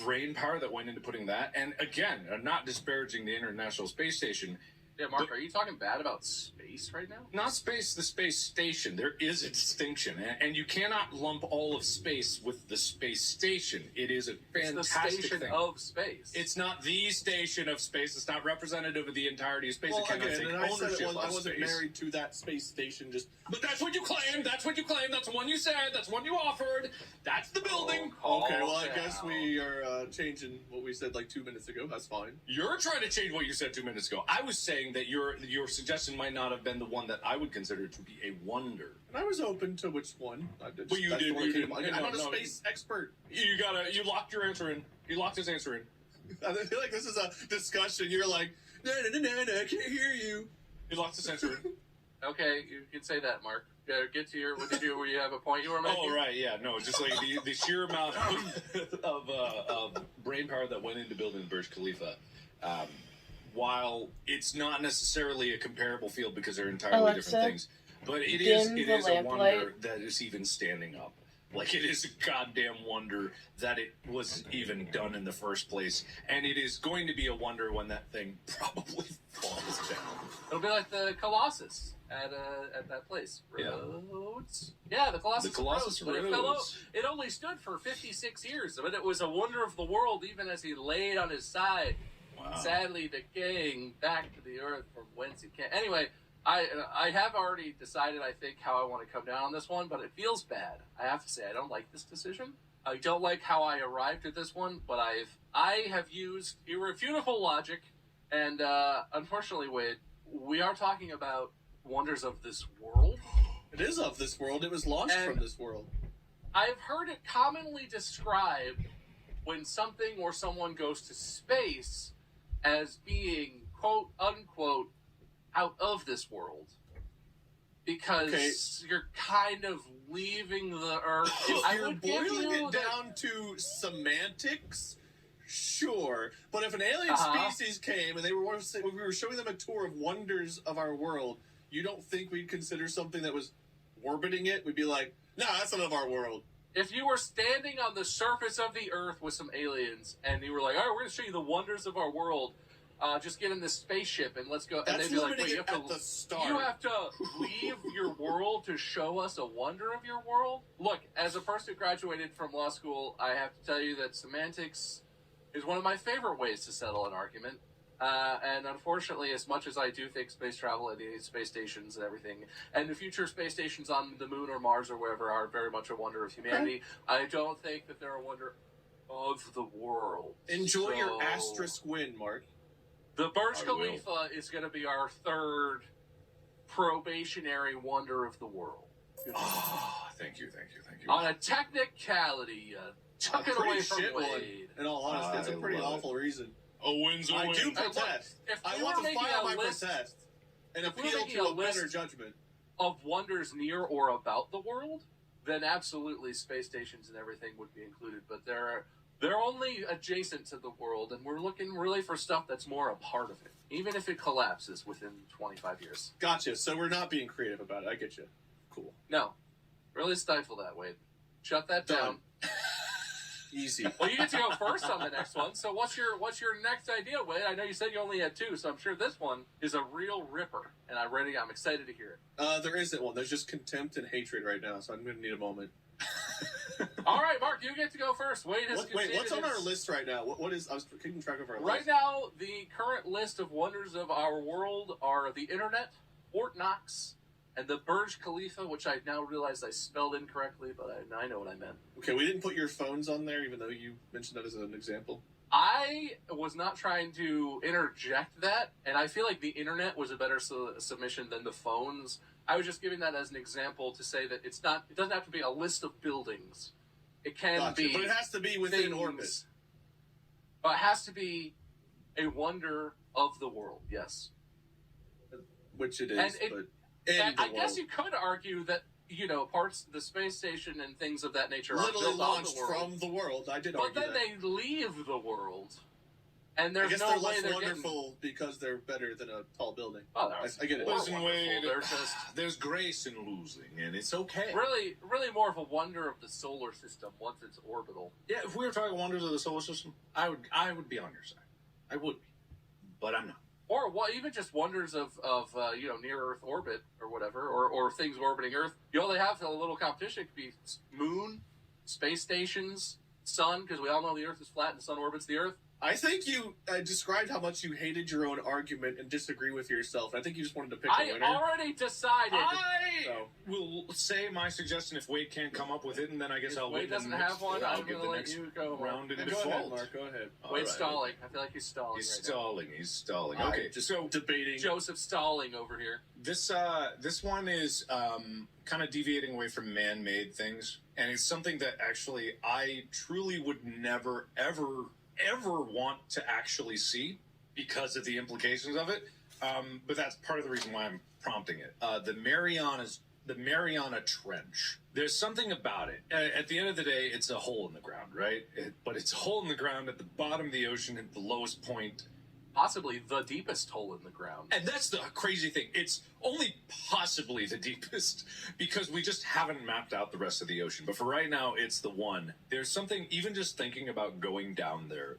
brain power that went into putting that, and again, not disparaging the International Space Station. Yeah, Mark, are you talking bad about space right now? Not space, the space station. There is a distinction, and you cannot lump all of space with the space station. It is a fantastic It's the station thing. of space. It's not the station of space. It's not representative of the entirety of space. Well, it cannot again, take and I said ownership I of wasn't space. married to that space station. Just But that's what you claim. That's what you claim. That's the one you said. That's the one you offered. That's the building. okay. Well, I guess we are changing what we said like 2 minutes ago. That's fine. You're trying to change what you said 2 minutes ago. I was saying that your suggestion might not have been the one that I would consider to be a wonder. And I was open to which one. But you did. I'm not a space expert. You locked your answer in. You locked his answer in. I feel like this is a discussion. You're like, no, I can't hear you. You locked his answer in. Okay, you can say that, Mark. Get to your. What did you have a point you were making? Oh, right, yeah, no, just like the sheer amount of brain power that went into building the Burj Khalifa. While it's not necessarily a comparable field because they're entirely Alexa, different things, but it dim is the a lamp wonder light. that is even standing up. Like, it is a goddamn wonder that it was even done in the first place, and it is going to be a wonder when that thing probably falls down. It'll be like the Colossus at that place. Yeah. Rhodes? Yeah, the Colossus. The Colossus Rhodes. But Rhodes. It only stood for 56 years, but it was a wonder of the world even as he laid on his side. Wow. Sadly decaying back to the earth from whence he came. Anyway, I have already decided, I think, how I want to come down on this one, but it feels bad. I have to say, I don't like this decision. I don't like how I arrived at this one, but I have used irrefutable logic, and unfortunately, Wade, we are talking about wonders of this world. It is of this world. It was launched And- from this world. I've heard it commonly described when something or someone goes to space as being, quote unquote, out of this world. Because you're kind of leaving the Earth. I You're would give boiling you it that- down to semantics. Sure, but if an alien Uh-huh. species came and we were showing them a tour of wonders of our world, you don't think we'd consider something that was orbiting it? We'd be like, nah, that's not of our world. If you were standing on the surface of the Earth with some aliens and you were like, all right, we're going to show you the wonders of our world, just get in this spaceship and let's go. And That's they'd be like, limiting wait, you it have at to the start. You have to leave your world to show us a wonder of your world? Look, as a person who graduated from law school, I have to tell you that semantics is one of my favorite ways to settle an argument. And unfortunately, as much as I do think space travel and the space stations and everything, and the future space stations on the moon or Mars or wherever are very much a wonder of humanity, I don't think that they're a wonder of the world. Enjoy your So- asterisk win, Mark. The Burj I will. Khalifa is going to be our third probationary wonder of the world. Oh, thank you. On a technicality, chuck A it away pretty from shit one. Wade. In all honesty, it's a I pretty love it. awful reason. A win's a I win. do Hey, look, protest. if I we want were to making file a my list protest and if we were appeal making to a a better list- judgment. of wonders near or about the world, then absolutely space stations and everything would be included. But they're only adjacent to the world, and we're looking really for stuff that's more a part of it, even if it collapses within 25 years. Gotcha. So we're not being creative about it. I get you. Cool. No, really stifle that, Wade. Shut that down. Done. Easy. Well, you get to go first on the next one. So what's your next idea, Wade? I know you said you only had two, so I'm sure this one is a real ripper, and I'm excited to hear it. There isn't one. There's just contempt and hatred right now, so I'm going to need a moment. All right, Mark, you get to go first. Wait, what's on our list right now? What is? I was keeping track of our list. Right now, the current list of wonders of our world are the Internet, Fort Knox, and the Burj Khalifa, which I now realize I spelled incorrectly, but I know what I meant. Okay, we didn't put your phones on there, even though you mentioned that as an example. I was not trying to interject that, and I feel like the Internet was a better submission than the phones. I was just giving that as an example to say that it doesn't have to be a list of buildings. It can be, but it has to be within orbit. But it has to be a wonder of the world, yes. Which it is, and I guess you could argue that, parts of the space station and things of that nature are literally built launched on the world. from the world. I did but argue then that. they leave the world, and there's I guess no they're way less they're wonderful because they're better than a tall building. Oh, I get it. Listen, Wade, They're just there's grace in losing, and it's okay. really, really more of a wonder of the solar system once it's orbital. Yeah, if we were talking wonders of the solar system, I would be on your side. I would be, but I'm not. Or even just wonders of near Earth orbit or whatever, or things orbiting Earth. They have a little competition. It could be moon, space stations, sun, because we all know the Earth is flat and the sun orbits the Earth. I think you described how much you hated your own argument and disagree with yourself. I think you just wanted to pick a winner. I already decided. I will say my suggestion if Wade can't come up with it, and then I guess I'll Wade win doesn't have one. I'll I'm give going the to let next you go. round in Go default. ahead, Mark. Go ahead. Wade's right. stalling. I feel like he's stalling He's right stalling. He's stalling. All Okay, right, just so debating. Joseph Stalling over here. this one is kind of deviating away from man-made things, and it's something that actually I truly would never, ever want to actually see because of the implications of it. But that's part of the reason why I'm prompting it. The Mariana Trench. There's something about it. At the end of the day, it's a hole in the ground, right? But it's a hole in the ground at the bottom of the ocean at the lowest point. Possibly the deepest hole in the ground. And that's the crazy thing. It's only possibly the deepest because we just haven't mapped out the rest of the ocean. But for right now, it's the one. There's something, even just thinking about going down there,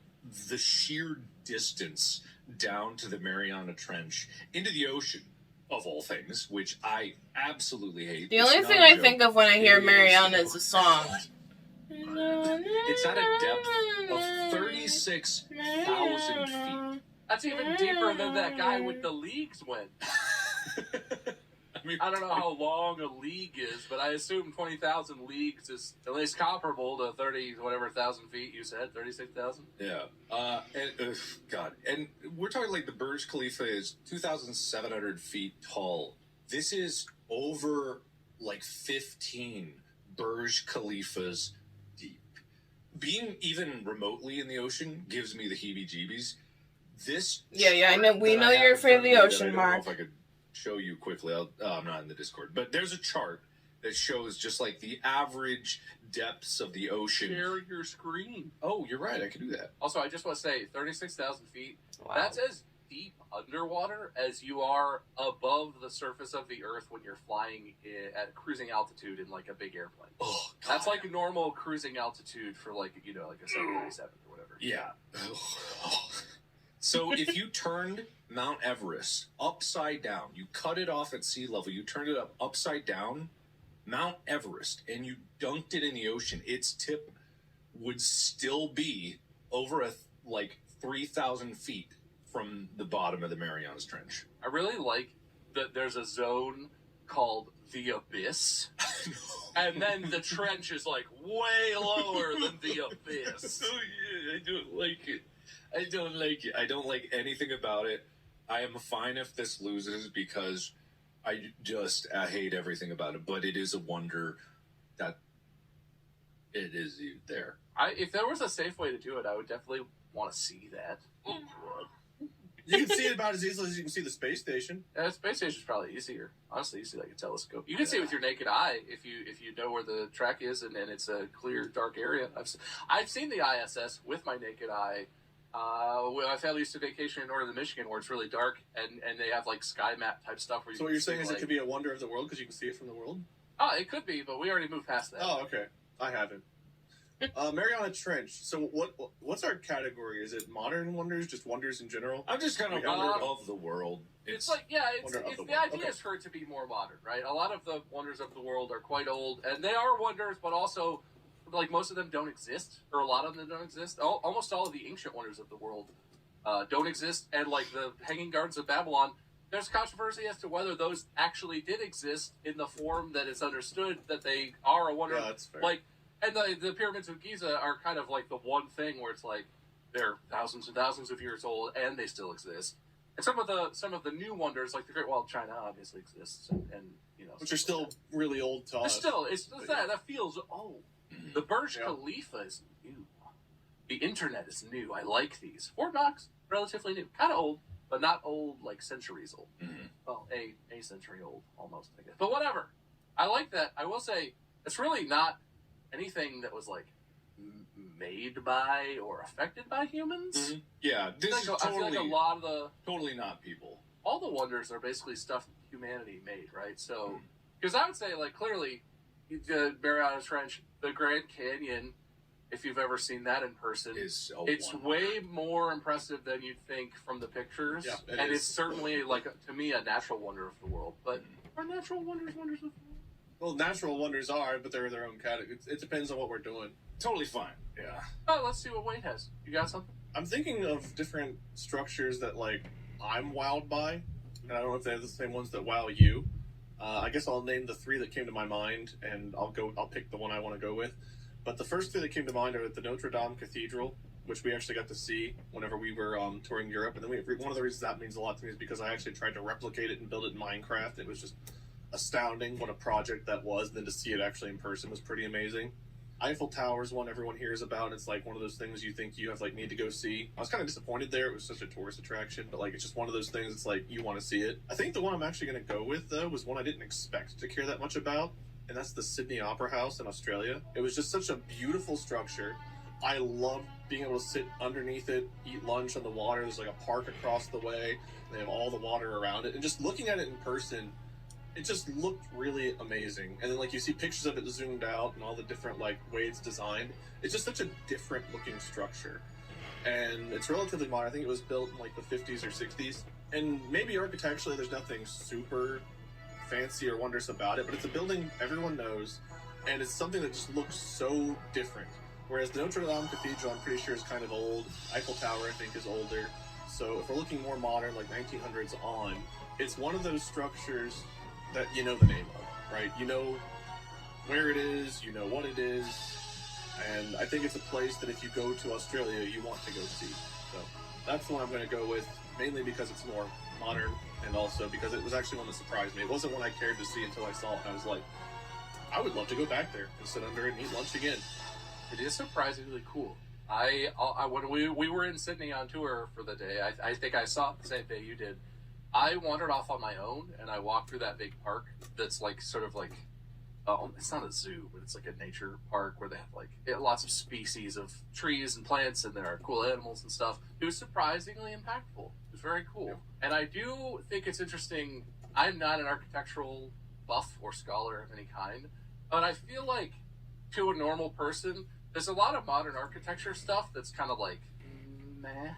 the sheer distance down to the Mariana Trench into the ocean, of all things, which I absolutely hate. The only thing I think of when I hear Mariana is a song. It's at a depth of 36,000 feet. That's even deeper than that guy with the leagues went. I don't know how long a league is, but I assume 20,000 leagues is at least comparable to 30,000 feet. You said 36,000. Yeah. God, and we're talking like the Burj Khalifa is 2,700 feet tall. This is over like 15 Burj Khalifas deep. Being even remotely in the ocean gives me the heebie-jeebies. I know. We know you're afraid of the ocean, Mark. I don't know if I could show you quickly. I'm not in the Discord, but there's a chart that shows just like the average depths of the ocean. Share your screen. Oh, you're right. I can do that. Also, I just want to say 36,000 feet. Wow. That's as deep underwater as you are above the surface of the Earth when you're flying at cruising altitude in like a big airplane. Oh, God. That's like a normal cruising altitude for like a 737 or whatever. Yeah. So if you turned Mount Everest upside down, you cut it off at sea level, you turned it upside down, Mount Everest, and you dunked it in the ocean, its tip would still be over 3,000 feet from the bottom of the Marianas Trench. I really like that there's a zone called the Abyss, and then the trench is like way lower than the Abyss. Oh yeah, I don't like it. I don't like anything about it. I am fine if this loses because I hate everything about it. But it is a wonder that it is there. If there was a safe way to do it, I would definitely want to see that. You can see it about as easily as you can see the space station. The space station's probably easier. Honestly, you see like a telescope. You can see it with your naked eye if you know where the track is and it's a clear, dark area. I've seen the ISS with my naked eye. My family used to vacation in northern Michigan where it's really dark and they have like sky map type stuff. Where So what you're saying is it could be a wonder of the world because you can see it from the world? Oh, it could be, but we already moved past that. Oh, okay. I haven't. Mariana Trench. So what's our category? Is it modern wonders, just wonders in general? I'm just kind of wonder of the world. It's like, yeah, Wonder of it's the the world. idea Okay. is for it to be more modern, right? A lot of the wonders of the world are quite old, and they are wonders, but also like most of them don't exist, or a lot of them don't exist. Almost all of the ancient wonders of the world don't exist, and like the Hanging Gardens of Babylon, there's controversy as to whether those actually did exist in the form that it's understood that they are a wonder. Yeah, that's fair. Like, and the pyramids of Giza are kind of like the one thing where it's like they're thousands and thousands of years old and they still exist. And some of the new wonders, like the Great Wall of China, obviously exists, and you know, which are still really old to us. It's that feels old. The Burj Khalifa is new. The internet is new. I like these. Fort Knox, relatively new, kind of old, but not old like centuries old. Mm-hmm. Well, a century old almost, I guess. But whatever. I like that. I will say it's really not anything that was like made by or affected by humans. Mm-hmm. Yeah, this is I feel like a lot of the totally not people. All the wonders are basically stuff humanity made, right? So, because I would say, like, clearly, the Marianas Trench, the Grand Canyon, if you've ever seen that in person, It's way more impressive than you'd think from the pictures. Yeah, and it's certainly, like, to me, a natural wonder of the world. But are natural wonders wonders of the world? Well, natural wonders are, but they're their own category. It depends on what we're doing. totally fine. Yeah. Oh, let's see what Wade has. You got something? I'm thinking of different structures that, like, I'm wowed by. And I don't know if they're the same ones that wow you. I guess I'll name the three that came to my mind, and I'll pick the one I want to go with. But the first three that came to mind are the Notre Dame Cathedral, which we actually got to see whenever we were touring Europe. And then one of the reasons that means a lot to me is because I actually tried to replicate it and build it in Minecraft. It was just astounding what a project that was. And then to see it actually in person was pretty amazing. Eiffel Tower is one everyone hears about. It's like one of those things you think you have like need to go see. I was kind of disappointed there. It was such a tourist attraction, but like it's just one of those things. It's like you want to see it. I think the one I'm actually going to go with though was one I didn't expect to care that much about, and that's the Sydney Opera House in Australia. It was just such a beautiful structure. I loved being able to sit underneath it, eat lunch on the water. There's like a park across the way. They have all the water around it, and just looking at it in person, it just looked really amazing. And then like you see pictures of it zoomed out and all the different like way it's designed. It's just such a different looking structure. And it's relatively modern. I think it was built in like the 50s or 60s. And maybe architecturally there's nothing super fancy or wondrous about it, but it's a building everyone knows, and it's something that just looks so different. Whereas the Notre Dame Cathedral, I'm pretty sure is kind of old. Eiffel Tower, I think, is older. So if we're looking more modern, like 1900s on, it's one of those structures that you know the name of, right? You know where it is, you know what it is, and I think it's a place that if you go to Australia, you want to go see. So that's the one I'm going to go with, mainly because it's more modern, and also because it was actually one that surprised me. It wasn't one I cared to see until I saw it, and I was like, I would love to go back there and sit under it and eat lunch again. It is surprisingly cool. When we were in Sydney on tour for the day, I think I saw it the same day you did. I wandered off on my own, and I walked through that big park that's like sort of like, it's not a zoo, but it's like a nature park where they have like lots of species of trees and plants, and there are cool animals and stuff. It was surprisingly impactful. It was very cool. Yeah. And I do think it's interesting. I'm not an architectural buff or scholar of any kind, but I feel like to a normal person, there's a lot of modern architecture stuff that's kind of like, meh.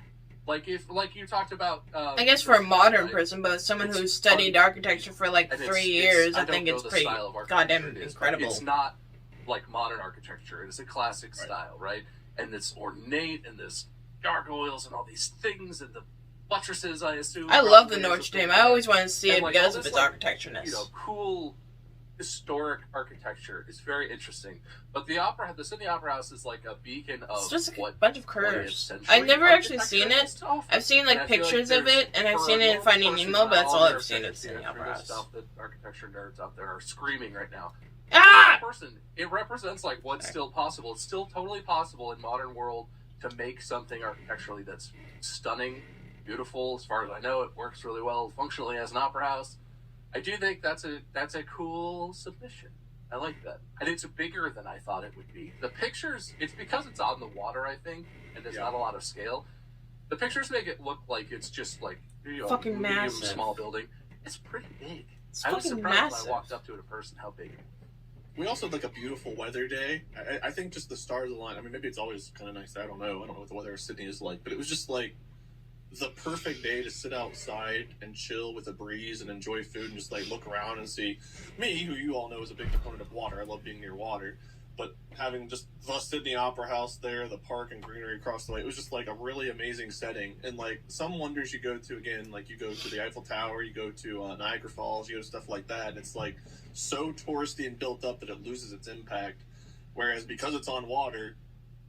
Like you talked about, I guess for a modern person, but someone who's studied architecture for like 3 years, I think it's pretty goddamn incredible. It's not like modern architecture; it's a classic style, right? And it's ornate, and there's gargoyles and all these things, and the buttresses. I assume. I love the Notre Dame. I always wanted to see it because of its architecture-ness. You know, cool historic architecture is very interesting. But the Sydney Opera House is like a beacon of it's just a bunch of curves. I've never actually seen it. I've seen like pictures of it, and I've seen it in Finding Nemo, but that's all I've seen at Sydney Opera House. Stuff that architecture nerds out there are screaming right now. Ah! It represents like what's still possible. It's still totally possible in modern world to make something architecturally that's stunning, beautiful. As far as I know, it works really well functionally as an opera house. I do think that's a cool submission. I like that. And it's bigger than I thought it would be. The pictures, it's because it's on the water, I think, and there's not a lot of scale. The pictures make it look like it's just like, fucking massive. Small building. It's pretty big. I was surprised when I walked up to it in person how big it was. We also had like a beautiful weather day. I think just the stars aligned. I mean, maybe it's always kind of nice. I don't know what the weather in Sydney is like, but it was just like the perfect day to sit outside and chill with a breeze and enjoy food and just like look around and see me, who you all know is a big proponent of water. I love being near water. but having just the Sydney Opera House there, the park and greenery across the way, it was just like a really amazing setting. And like some wonders you go to, again, like you go to the Eiffel Tower, you go to Niagara Falls, you go to stuff like that, and it's like so touristy and built up that it loses its impact. Whereas because it's on water,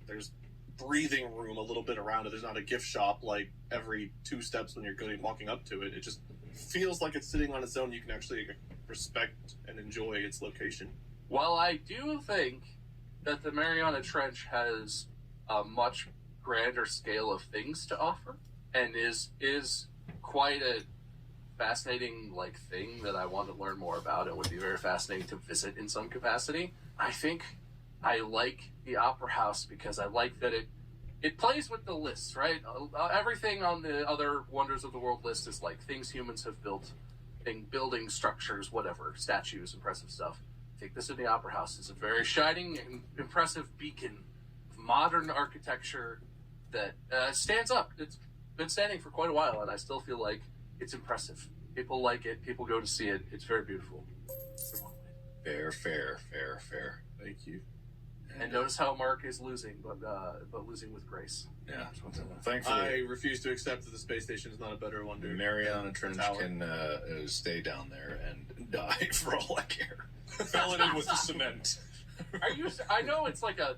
there's breathing room a little bit around it. There's not a gift shop like every 2 steps when you're going walking up to it. It just feels like it's sitting on its own. You can actually respect and enjoy its location. Well, I do think that the Mariana Trench has a much grander scale of things to offer, and is quite a fascinating thing that I want to learn more about. It would be very fascinating to visit in some capacity. I think I like the Opera House because I like that it plays with the lists, right? Everything on the other Wonders of the World list is like things humans have built, building structures, whatever, statues, impressive stuff. I think this in the Opera House is a very shining and impressive beacon of modern architecture that stands up. It's been standing for quite a while, and I still feel like it's impressive. People like it. People go to see it. It's very beautiful. Fair. Thank you. And notice how Mark is losing, but losing with grace. Yeah. Thankfully, I refuse to accept that the space station is not a better wonder. Mariana Trench can stay down there and die for all I care. Fill it in with the cement. Are you? I know it's like a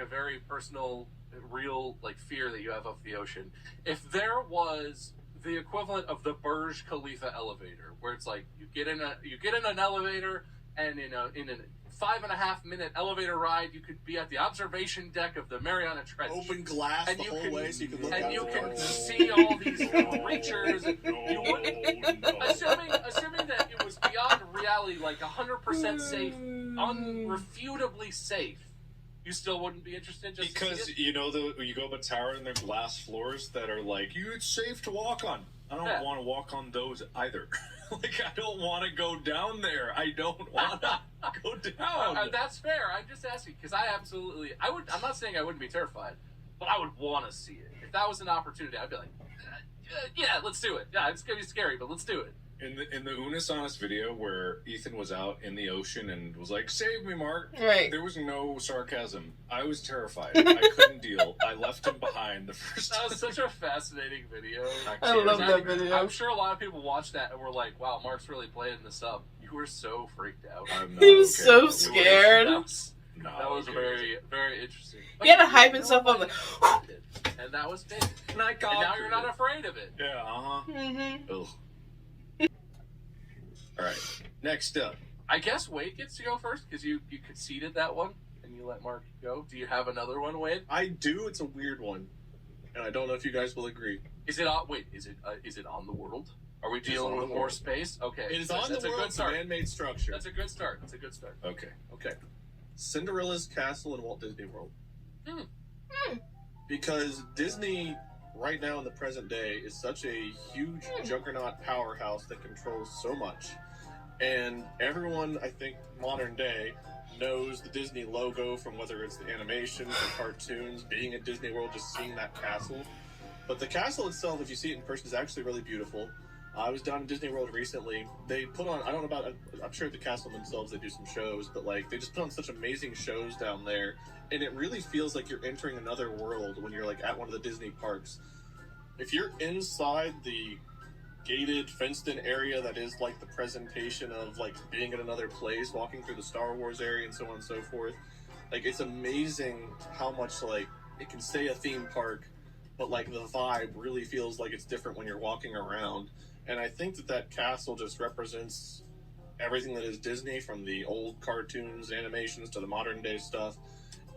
very personal, real fear that you have of the ocean. If there was the equivalent of the Burj Khalifa elevator, where it's like you get in an elevator, and in a 5.5 minute elevator ride, you could be at the observation deck of the Mariana Trench. Open glass the whole way, so you can look out. And you can see all these creatures. You wouldn't, assuming that it was beyond reality, 100% safe, unrefutably safe. You still wouldn't be interested, just because you go up a tower and there are glass floors that are it's safe to walk on. I don't want to walk on those either. I don't want to go down there. I don't want to go down. No, that's fair. I'm just asking because I'm not saying I wouldn't be terrified, but I would want to see it. If that was an opportunity, I'd be like, yeah, let's do it. Yeah, it's gonna be scary, but let's do it. In the Unis Honest video where Ethan was out in the ocean and was like, "Save me, Mark," right? There was no sarcasm. I was terrified. I couldn't deal. I left him behind the first time. That was such a fascinating video. I love that video. I'm sure a lot of people watched that and were like, "Wow, Mark's really playing this up." You were so freaked out. He was so scared. That was very, very interesting. He had to hype himself up and that was big. And now you're not afraid of it. Yeah. Mm-hmm. Ugh. All right. Next up, I guess Wade gets to go first because you conceded that one and you let Mark go. Do you have another one, Wade? I do. It's a weird one, and I don't know if you guys will agree. Is it on? Wait, is it on the world? Are we dealing with more space? Okay, it is on the world. It's a man-made structure. That's a good start. Okay. Cinderella's castle in Walt Disney World. Because Disney, right now in the present day, is such a huge juggernaut powerhouse that controls so much. And everyone, I think, modern day, knows the Disney logo from whether it's the animations or cartoons, being at Disney World, just seeing that castle. But the castle itself, if you see it in person, is actually really beautiful. I was down in Disney World recently. They put on, I don't know about, I'm sure at the castle themselves they do some shows, but they just put on such amazing shows down there. And it really feels like you're entering another world when you're at one of the Disney parks. If you're inside the gated, fenced-in area that is the presentation of being in another place, walking through the Star Wars area and so on and so forth, it's amazing how much it can say a theme park, but the vibe really feels like it's different when you're walking around. And I think that castle just represents everything that is Disney, from the old cartoons, animations, to the modern day stuff,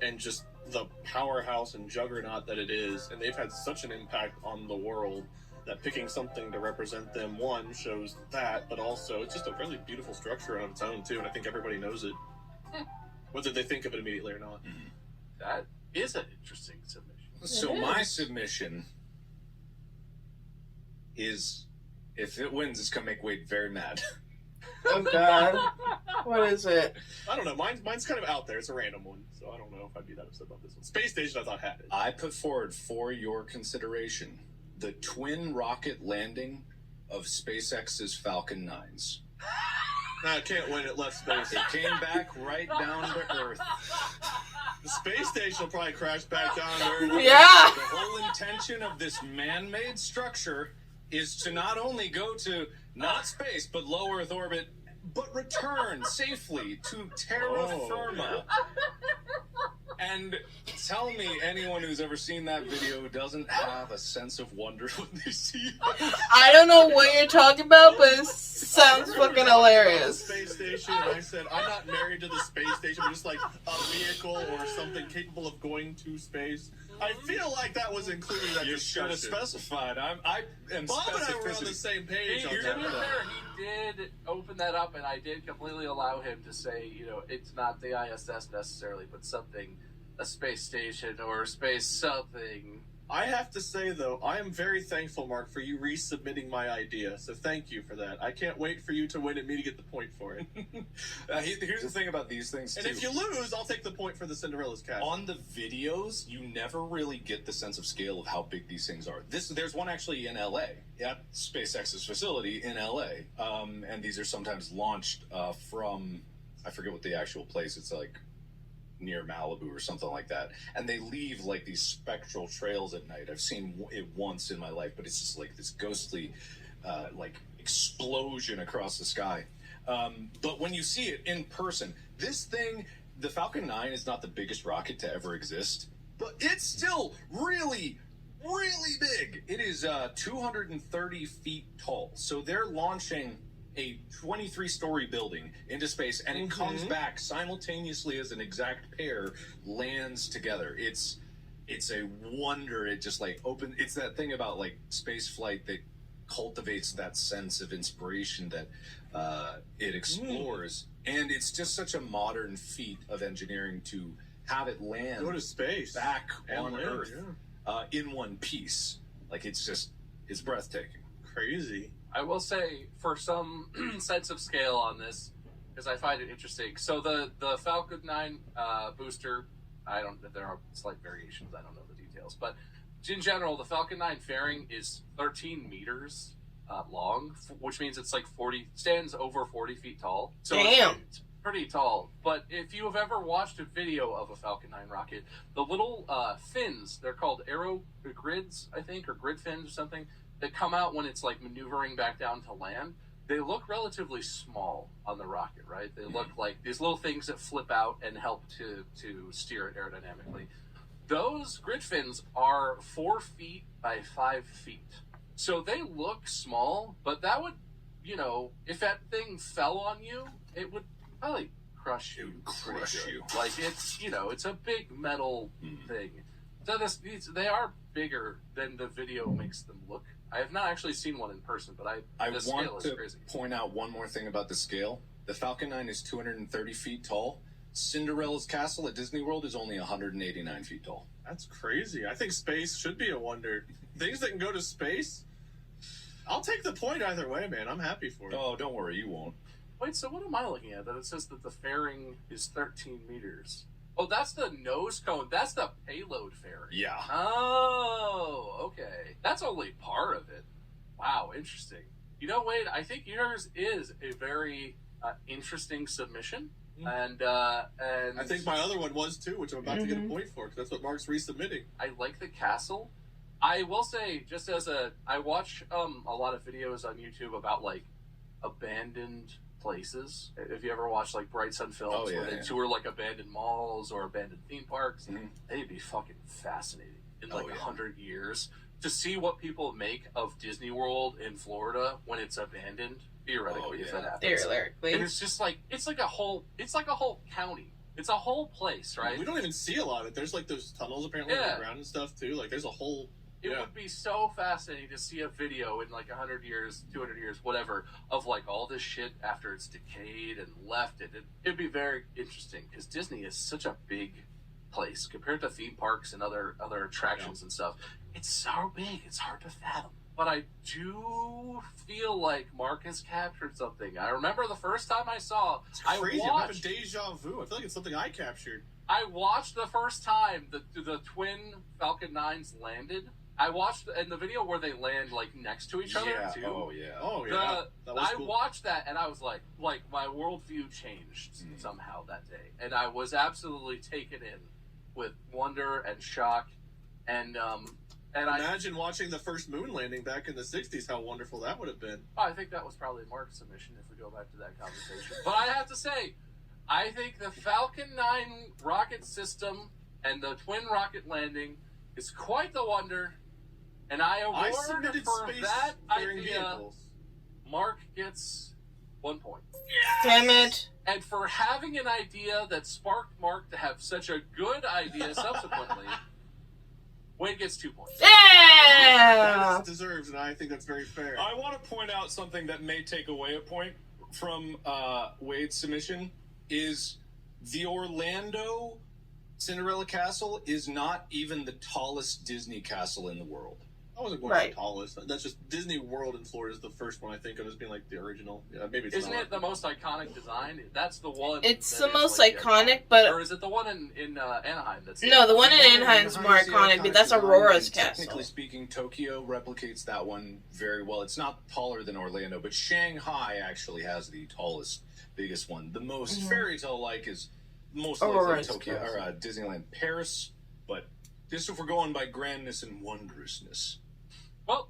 and just the powerhouse and juggernaut that it is. And they've had such an impact on the world that picking something to represent them, one, shows that, but also it's just a really beautiful structure on its own too, and I think everybody knows it, whether they think of it immediately or not. That is an interesting submission. So my submission is, if it wins, it's gonna make Wade very mad. Oh God, what is it? I don't know. Mine's kind of out there. It's a random one, so I don't know if I'd be that upset about this one. Space Station, I thought had it. I put forward for your consideration the twin rocket landing of SpaceX's Falcon 9s. I can't win. It left space. It came back right down to Earth. The space station will probably crash back down to Earth. Yeah. The whole intention of this man-made structure is to not only go to not space, but low Earth orbit, but return safely to terra firma. And tell me anyone who's ever seen that video doesn't have a sense of wonder when they see it. I don't know what you're talking about, but it sounds fucking hilarious. Space station, and I said I'm not married to the space station, but just like a vehicle or something capable of going to space. I feel like that was included in that You should have discussion. specified. I am Bob and I were on the specificity. same page To on be that. fair, he did open that up, and I did completely allow him to say, it's not the ISS necessarily, but something, a space station or space something. I have to say, though, I am very thankful, Mark, for you resubmitting my idea. So thank you for that. I can't wait for you to win and me to get the point for it. Here's the thing about these things, too. And if you lose, I'll take the point for the Cinderella's cat. On the videos, you never really get the sense of scale of how big these things are. There's one actually in LA, at SpaceX's facility in LA, and these are sometimes launched from, I forget what the actual place. It's like near Malibu or something like that, and they leave like these spectral trails at night. I've seen it once in my life, but it's just like this ghostly, like explosion across the sky. But when you see it in person, this thing, the Falcon 9 is not the biggest rocket to ever exist, but it's still really, really big. It is 230 feet tall. So they're launching a 23-story building into space, and it comes back simultaneously as an exact pair lands together. It's a wonder. It just like it's that thing about like space flight that cultivates that sense of inspiration that it explores, and it's just such a modern feat of engineering to have it land Go to space. back And on land, Earth in one piece. Like it's breathtaking. Crazy. I will say, for some sense of scale on this, because I find it interesting. So the Falcon 9 booster, there are slight variations. I don't know the details, but in general, the Falcon 9 fairing is 13 meters long, which means it's like stands over 40 feet tall. So Damn. It's pretty tall. But if you have ever watched a video of a Falcon 9 rocket, the little fins, they're called aero grids, I think, or grid fins or something, that come out when it's like maneuvering back down to land, they look relatively small on the rocket, right? They look like these little things that flip out and help to steer it aerodynamically. Those grid fins are 4 feet by 5 feet. So they look small, but that would, if that thing fell on you, it would probably crush you. It would pretty crush good. you. Like it's a big metal thing. So they are bigger than the video makes them look. I have not actually seen one in person, but I the scale want is to crazy. point out one more thing about the scale. The Falcon 9 is 230 feet tall. Cinderella's castle at Disney World is only 189 feet tall. That's crazy. I think space should be a wonder. Things that can go to space, I'll take the point either way, man. I'm happy for it. Oh, don't worry, you won't. Wait, so what am I looking at? That it says that the fairing is 13 meters. Oh, that's the nose cone. That's the payload fairing. Yeah. Oh, okay. That's only part of it. Wow, interesting. Wade, I think yours is a very interesting submission. And I think my other one was too, which I'm about to get a point for, because that's what Mark's resubmitting. I like the castle. I will say, just as I watch a lot of videos on YouTube about like abandoned places. If you ever watch like Bright Sun Films, where they tour like abandoned malls or abandoned theme parks, they'd be fucking fascinating in like 100 years to see what people make of Disney World in Florida when it's abandoned. Theoretically, if that happens. Theoretically. And it's just like it's like a whole county. It's a whole place, right? We don't even see a lot of it. There's like those tunnels apparently underground and stuff too. Like there's a whole. It would be so fascinating to see a video in like 100 years, 200 years, whatever, of like all this shit after it's decayed and left. It'd be very interesting because Disney is such a big place compared to theme parks and other attractions and stuff. It's so big, it's hard to fathom. But I do feel like Mark has captured something. I remember the first time I saw, It's crazy. I'm having deja vu. I feel like it's something I captured. I watched the first time the twin Falcon 9s landed. I watched in the video where they land like next to each other too. Oh yeah. Oh yeah. That was cool. watched that and I was like my worldview changed somehow that day, and I was absolutely taken in with wonder and shock, and Imagine watching the first moon landing back in the 60s, how wonderful that would have been. I think that was probably Mark's submission if we go back to that conversation. But I have to say, I think the Falcon 9 rocket system and the twin rocket landing is quite the wonder, and I award submitted for that space-faring idea, vehicles. Mark gets 1 point. Damn it. And for having an idea that sparked Mark to have such a good idea subsequently, Wade gets 2 points. Yeah. That is deserved, and I think that's very fair. I want to point out something that may take away a point from Wade's submission is the Orlando Cinderella Castle is not even the tallest Disney castle in the world. I wasn't going for the tallest. That's just Disney World in Florida is the first one I think of as being like the original. Yeah, maybe it's Isn't not. it the most iconic design? That's the one. It's that the is, most like, iconic, but or is it the one in Anaheim? That's no, the one in Anaheim is more iconic, but that's Aurora's castle. Technically speaking, Tokyo replicates that one very well. It's not taller than Orlando, but Shanghai actually has the tallest, biggest one. The most fairy tale-like is most likely Aurora's Tokyo or Disneyland Paris, but just if we're going by grandness and wondrousness. Well,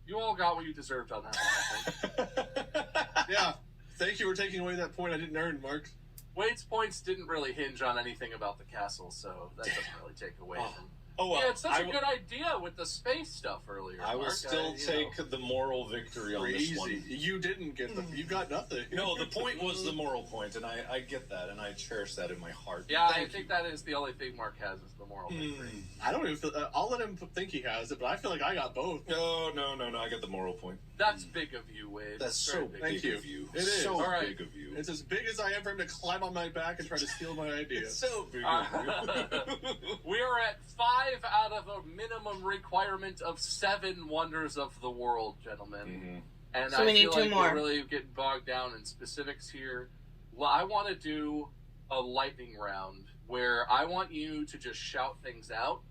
you all got what you deserved on that one, I think. Yeah. Thank you for taking away that point I didn't earn, Mark. Wade's points didn't really hinge on anything about the castle, so that doesn't really take away from... well, yeah, it's such a good idea with the space stuff earlier. I will still take the moral victory on this one. You didn't get you got nothing. No, the point was the moral point, and I get that, and I cherish that in my heart. Yeah, I think that is the only thing Mark has is the moral victory. I don't even feel... I'll let him think he has it, but I feel like I got both. No, I got the moral point. That's big of you, Wade. That's so big of you. It is. So big of you. It's as big as I am for him to climb on my back and try to steal my idea. It's so big of you. We are at 5 out of a minimum requirement of 7 wonders of the world, gentlemen. And so we need 2 more. We're really getting bogged down in specifics here. Well, I want to do a lightning round where I want you to just shout things out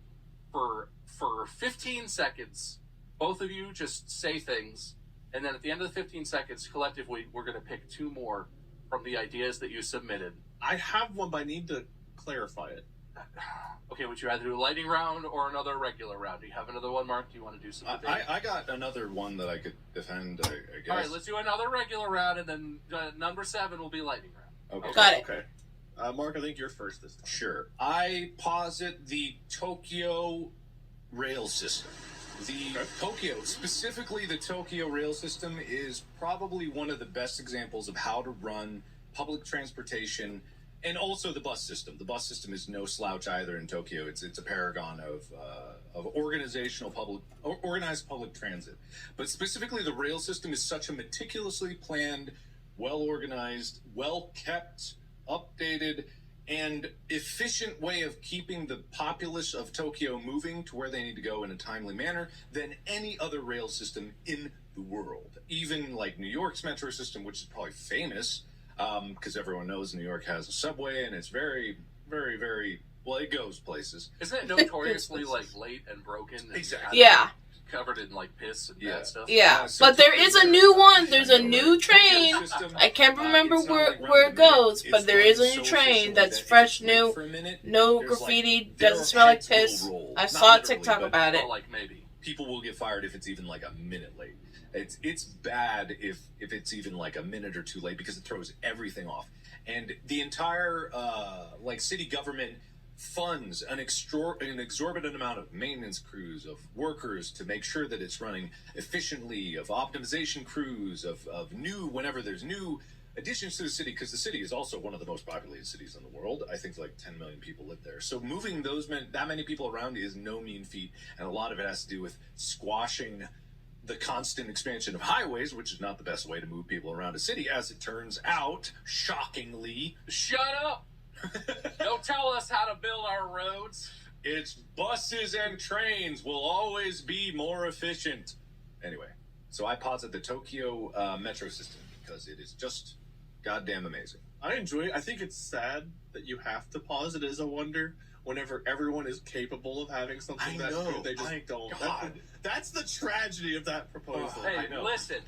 for 15 seconds. Both of you just say things, and then at the end of the 15 seconds, collectively, we're going to pick 2 more from the ideas that you submitted. I have one, but I need to clarify it. Okay, would you rather do a lightning round or another regular round? Do you have another one, Mark? Do you want to do something? I got another one that I could defend, I guess. All right, let's do another regular round, and then number 7 will be lightning round. Okay. Got it. Okay. Mark, I think you're first this time. Sure. I posit the Tokyo rail system. Tokyo, specifically the Tokyo rail system, is probably one of the best examples of how to run public transportation, and also the bus system. The bus system is no slouch either in Tokyo. It's a paragon of organized public transit. But specifically, the rail system is such a meticulously planned, well organized, well kept, updated, and efficient way of keeping the populace of Tokyo moving to where they need to go in a timely manner than any other rail system in the world. Even like New York's metro system, which is probably famous because everyone knows New York has a subway, and it's very, very, very, well, it goes places. Isn't it notoriously like late and broken? And Exactly. Yeah. Covered in like piss and bad stuff. Yeah, but there is a new one. There's a new train. I can't remember where it goes, but there is a new train that's fresh, new, no graffiti, doesn't smell like piss. I saw a TikTok about it. Like maybe people will get fired if it's even like a minute late. It's bad if it's even like a minute or 2 late because it throws everything off. And the entire like city government funds an exorbitant amount of maintenance crews, of workers to make sure that it's running efficiently, of optimization crews, of new, whenever there's new additions to the city, because the city is also one of the most populated cities in the world. I think like 10 million people live there. So moving that many people around is no mean feat, and a lot of it has to do with squashing the constant expansion of highways, which is not the best way to move people around a city, as it turns out, shockingly. Shut up! Don't tell us how to build our roads. It's buses and trains will always be more efficient. Anyway, so I posit the Tokyo metro system because it is just goddamn amazing. I enjoy it. I think it's sad that you have to pause it as a wonder whenever everyone is capable of having something good, they just don't. That's the tragedy of that proposal. Hey, listen,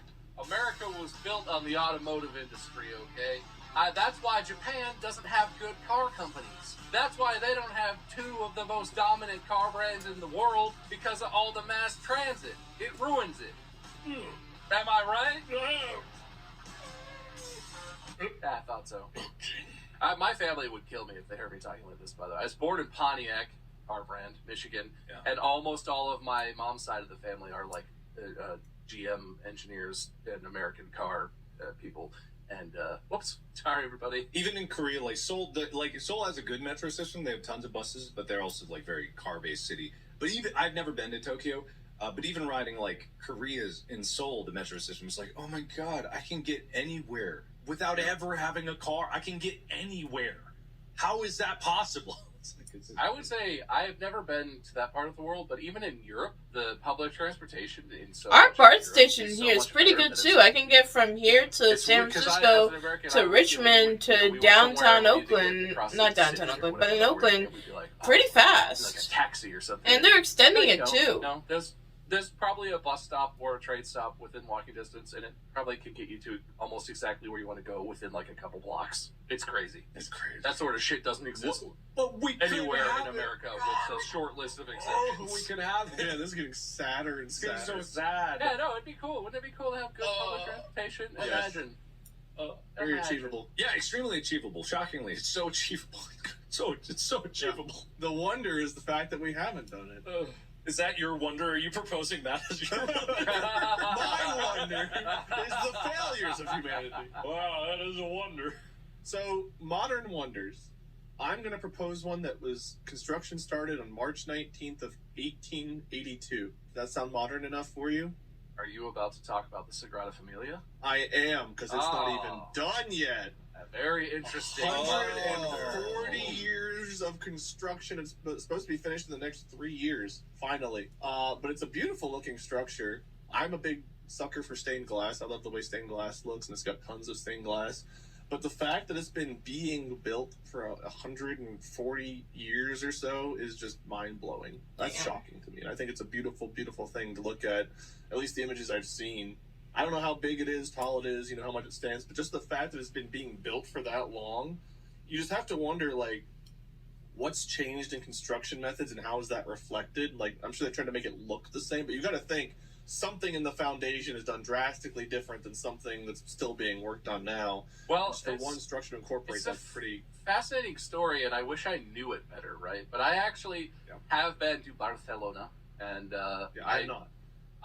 America was built on the automotive industry, okay? That's why Japan doesn't have good car companies. That's why they don't have two of the most dominant car brands in the world, because of all the mass transit. It ruins it. Am I right? I thought so. My family would kill me if they heard me talking like this, by the way. I was born in Pontiac, car brand, Michigan, and almost all of my mom's side of the family are like GM engineers and American car people. And whoops, sorry everybody. Even in Korea, like Seoul has a good metro system. They have tons of buses, but they're also like very car-based city. But even I've never been to Tokyo, but even riding like Korea's in Seoul, the metro system is like, oh my god, I can get anywhere without ever having a car. I can get anywhere. How is that possible? I would say I have never been to that part of the world, but even in Europe, the public transportation in our BART station here is pretty good too. I can get from here to San Francisco to Richmond to downtown Oakland, not downtown Oakland, but in Oakland, pretty fast. Like a taxi or something. And they're extending it too. No, there's probably a bus stop or a train stop within walking distance, and it probably can get you to almost exactly where you want to go within like a couple blocks. It's crazy. It's crazy. That sort of shit doesn't exist anywhere in America with a short list of exceptions. We could have it. Yeah, this is getting sadder and sadder. It's so sad. Yeah, no, it'd be cool. Wouldn't it be cool to have good public transportation? Imagine. Very achievable. Yeah, extremely achievable. Shockingly, it's so achievable. It's so achievable. The wonder is the fact that we haven't done it. Is that your wonder? Are you proposing that as your wonder? My wonder is the failures of humanity. Wow, that is a wonder. So, modern wonders. I'm going to propose one that was construction started on March 19th of 1882. Does that sound modern enough for you? Are you about to talk about the Sagrada Familia? I am, because it's not even done yet. Very interesting. 140 years of construction. It's supposed to be finished in the next 3 years, finally. But it's a beautiful looking structure. I'm a big sucker for stained glass. I love the way stained glass looks, and it's got tons of stained glass. But the fact that it's been being built for 140 years or so is just mind-blowing. That's shocking to me. And I think it's a beautiful, beautiful thing to look at least the images I've seen. I don't know how big it is, tall it is, how much it stands, but just the fact that it's been being built for that long, you just have to wonder, like, what's changed in construction methods and how is that reflected? Like, I'm sure they're trying to make it look the same, but you got to think something in the foundation is done drastically different than something that's still being worked on now. Well, for one structure to incorporate, that's pretty fascinating story, and I wish I knew it better, right? But I actually have been to Barcelona, and I'm not.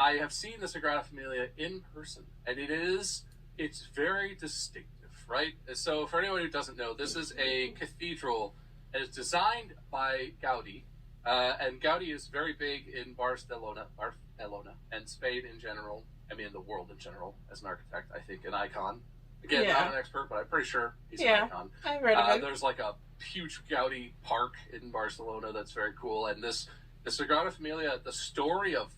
I have seen the Sagrada Familia in person, and it's very distinctive, right? So for anyone who doesn't know, this is a cathedral, and it's designed by Gaudi, and Gaudi is very big in Barcelona, and Spain in general. I mean, the world in general, as an architect, I think an icon. Again, not an expert, but I'm pretty sure he's an icon. I've read of him. There's like a huge Gaudi park in Barcelona that's very cool, and the Sagrada Familia, the story of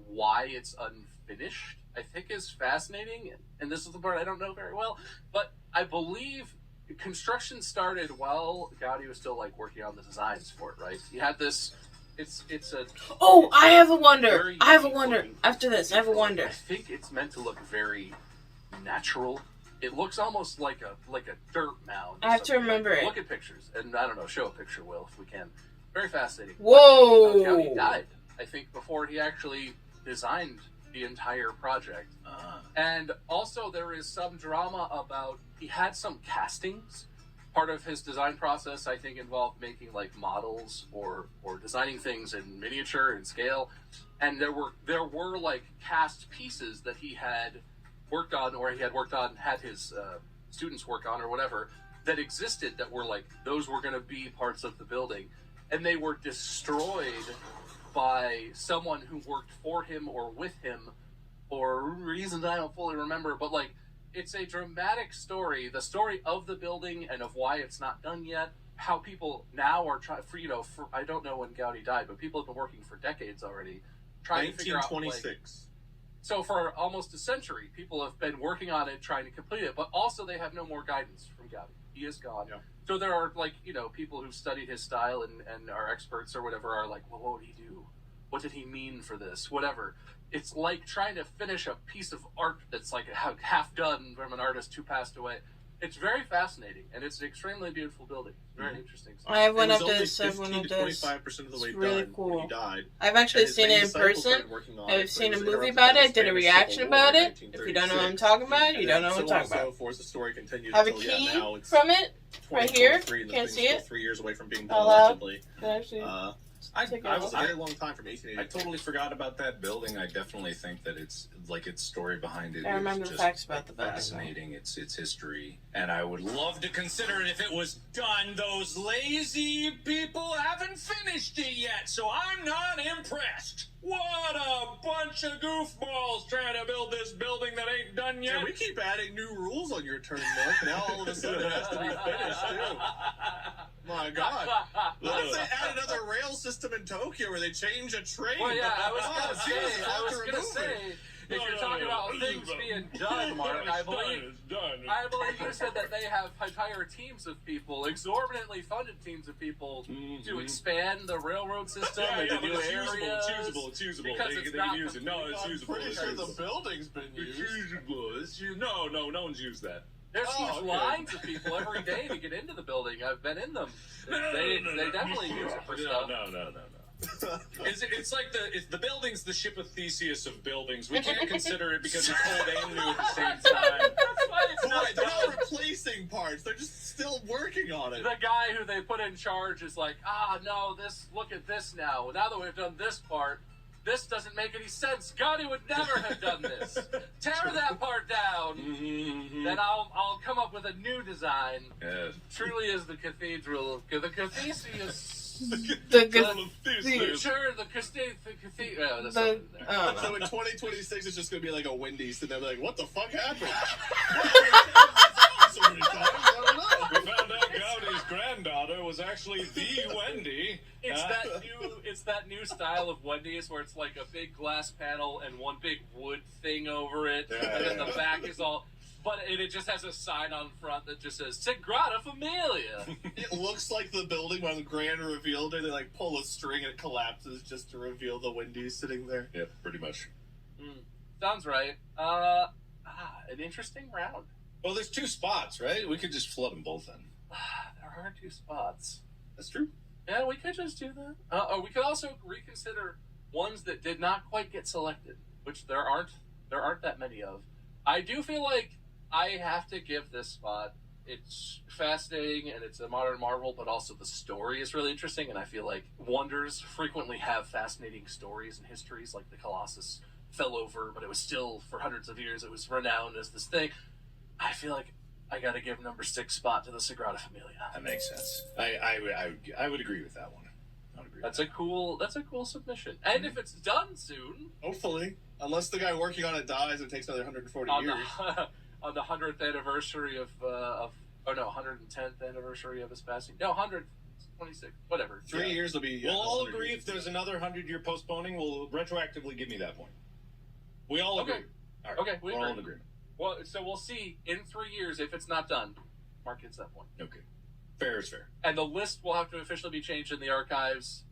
why it's unfinished, I think is fascinating, and this is the part I don't know very well, but I believe construction started while Gaudi was still like working on the designs for it, right? He had this, I have a wonder. After this, I have a wonder. I think it's meant to look very natural. It looks almost like a dirt mound. I have to remember it. Look at pictures, and I don't know, show a picture, Will, if we can. Very fascinating. Whoa! Gaudi died, I think, before he actually designed the entire project. And also there is some drama about, he had some castings. Part of his design process, I think, involved making like models or designing things in miniature and scale. And there were like cast pieces that he had worked on, or had his students work on, or whatever, that existed that were like, those were going to be parts of the building. And they were destroyed by someone who worked for him or with him for reasons I don't fully remember, but like, it's a dramatic story, the story of the building and of why it's not done yet, how people now are trying, for I don't know when Gaudi died, but people have been working for decades already, trying to figure out, 1926. So for almost a century, people have been working on it, trying to complete it, but also they have no more guidance from Gaudi. He is gone. Yeah. So there are, like, people who've studied his style and are experts or whatever are like, well, what would he do? What did he mean for this? Whatever. It's like trying to finish a piece of art that's like half done from an artist who passed away. It's very fascinating, and it's an extremely beautiful building. Very interesting. I have one It was of only those. 15 to 25% of the way really done cool. when he died. I've actually And his seen main it in disciple person. started working on it, I've but seen it a was movie interrupted about by it. the I did a Spanish reaction Civil War about in it. If you don't know what I'm 1936. talking about, you And don't then know what I'm so on talking and about. so forth, the story continues I have a until, key now it's from it right here. 2023, and this Can't thing's see still it. 3 years away from being done, Hello? allegedly. Can I actually take it It was a off? very long time from 1880. I totally forgot about that building. I definitely think that its story behind it I remember is the just facts about the building. fascinating. It's history, and I would love to consider it if it was done. Those lazy people haven't finished it yet, so I'm not impressed. What a bunch of goofballs trying to build this building that ain't done yet. Yeah, we keep adding new rules on your turn, Mark. Now all of a sudden it has to be finished, too. My God. What if they add another rail system in Tokyo where they change a train? Well, yeah, I was Oh, going to Jesus, say, we'll have to remove it. if you're talking about things being done, Mark, I believe you said that they have entire teams of people, exorbitantly funded teams of people, to expand the railroad system into new areas. It's usable. Because it's not can use it. No, it's usable. Pretty It's sure usable. the building's been It's used. usable. No one's used that. There's Oh, huge okay. lines of people every day to get into the building. I've been in them. They definitely use it for stuff. No. It's like the building's the ship of Theseus of buildings. We can't consider it because it's old and new at the same time. That's why it's But not wait, they're done. not replacing parts. They're just still working on it. The guy who they put in charge is like, no, look at this now. Now that we've done this part, this doesn't make any sense. Gotti would never have done this. Tear that part down. Then I'll come up with a new design. Yeah. Truly is the cathedral. The cathesius. The Sure, the cathedral. Oh, that's The- something there. So in 2026, it's just going to be like a Wendy's, and they'll be like, what the fuck happened? So many times, I don't know. We found out Gaudi's granddaughter was actually the Wendy. It's that new style of Wendy's where it's like a big glass panel and one big wood thing over it, and then the back is all. But it just has a sign on front that just says Sagrada Familia. It looks like the building when the grand reveal day, they like pull a string and it collapses just to reveal the Wendy's sitting there. Yeah, pretty much. Sounds right. An interesting round. Well, there's 2 spots, right? We could just flood them both in. There are 2 spots. That's true. Yeah, we could just do that. Or we could also reconsider ones that did not quite get selected, which there aren't that many of. I do feel like I have to give this spot. It's fascinating and it's a modern marvel, but also the story is really interesting. And I feel like wonders frequently have fascinating stories and histories, like the Colossus fell over, but it was still, for hundreds of years, it was renowned as this thing. I feel like I got to give number 6 spot to the Sagrada Familia. That makes sense. I would agree with that one. That's a cool submission. And if it's done soon, Hopefully. Unless the guy working on it dies and takes another 140 on years. on the 100th anniversary of 110th anniversary of his passing. No, 126, whatever. 3 years will be... We'll all 100 agree years. if there's another 100-year postponing, we'll retroactively give me that point. We all Okay. agree. All right. Okay, we We're all agree. in agreement. Well, so we'll see in 3 years if it's not done. Mark gets that point. Okay. Fair is fair. And the list will have to officially be changed in the archives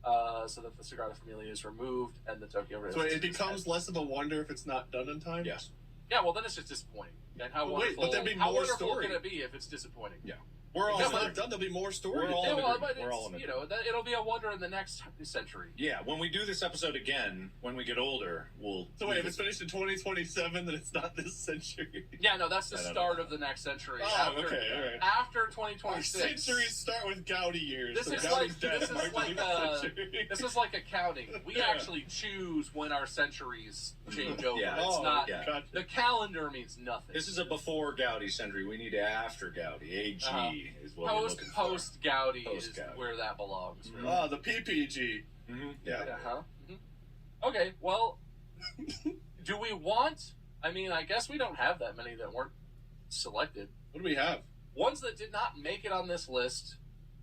so that the Sagrada Familia is removed and the Tokyo Rail So it System is becomes added. less of a wonder if it's not done in time? Yes. Yeah, well, then it's just disappointing. And how But wait, wonderful, but there'd be how more wonderful story. can it be if it's disappointing? Yeah. We're all If it's in not agreement. done, there'll be more story. We're all Yeah, in well, agreement. but We're all it's, in you know, it'll be a wonder in the next century. Yeah, when we do this episode again, when we get older, we'll... So wait, if it's finished in 2027, then it's not this century. Yeah, no, that's the I don't start know. of the next century. Oh, after, okay, all right. After Our 2026. centuries start with Gaudi years. This so is Gaudi's like- dead. this is Mark like, the century. This is like accounting. We Yeah. actually choose when our centuries change over. Yeah. It's Oh, not. yeah. Gotcha. The calendar means nothing. This is a before Gaudi century. We need after Gaudi. AG is what we're looking for. Post Gaudi is Post-Gaudi. where that belongs. Really. Ah, the PPG. Mm-hmm. Yeah. Uh-huh. Okay, well, do we want... I mean, I guess we don't have that many that weren't selected. What do we have? Ones that did not make it on this list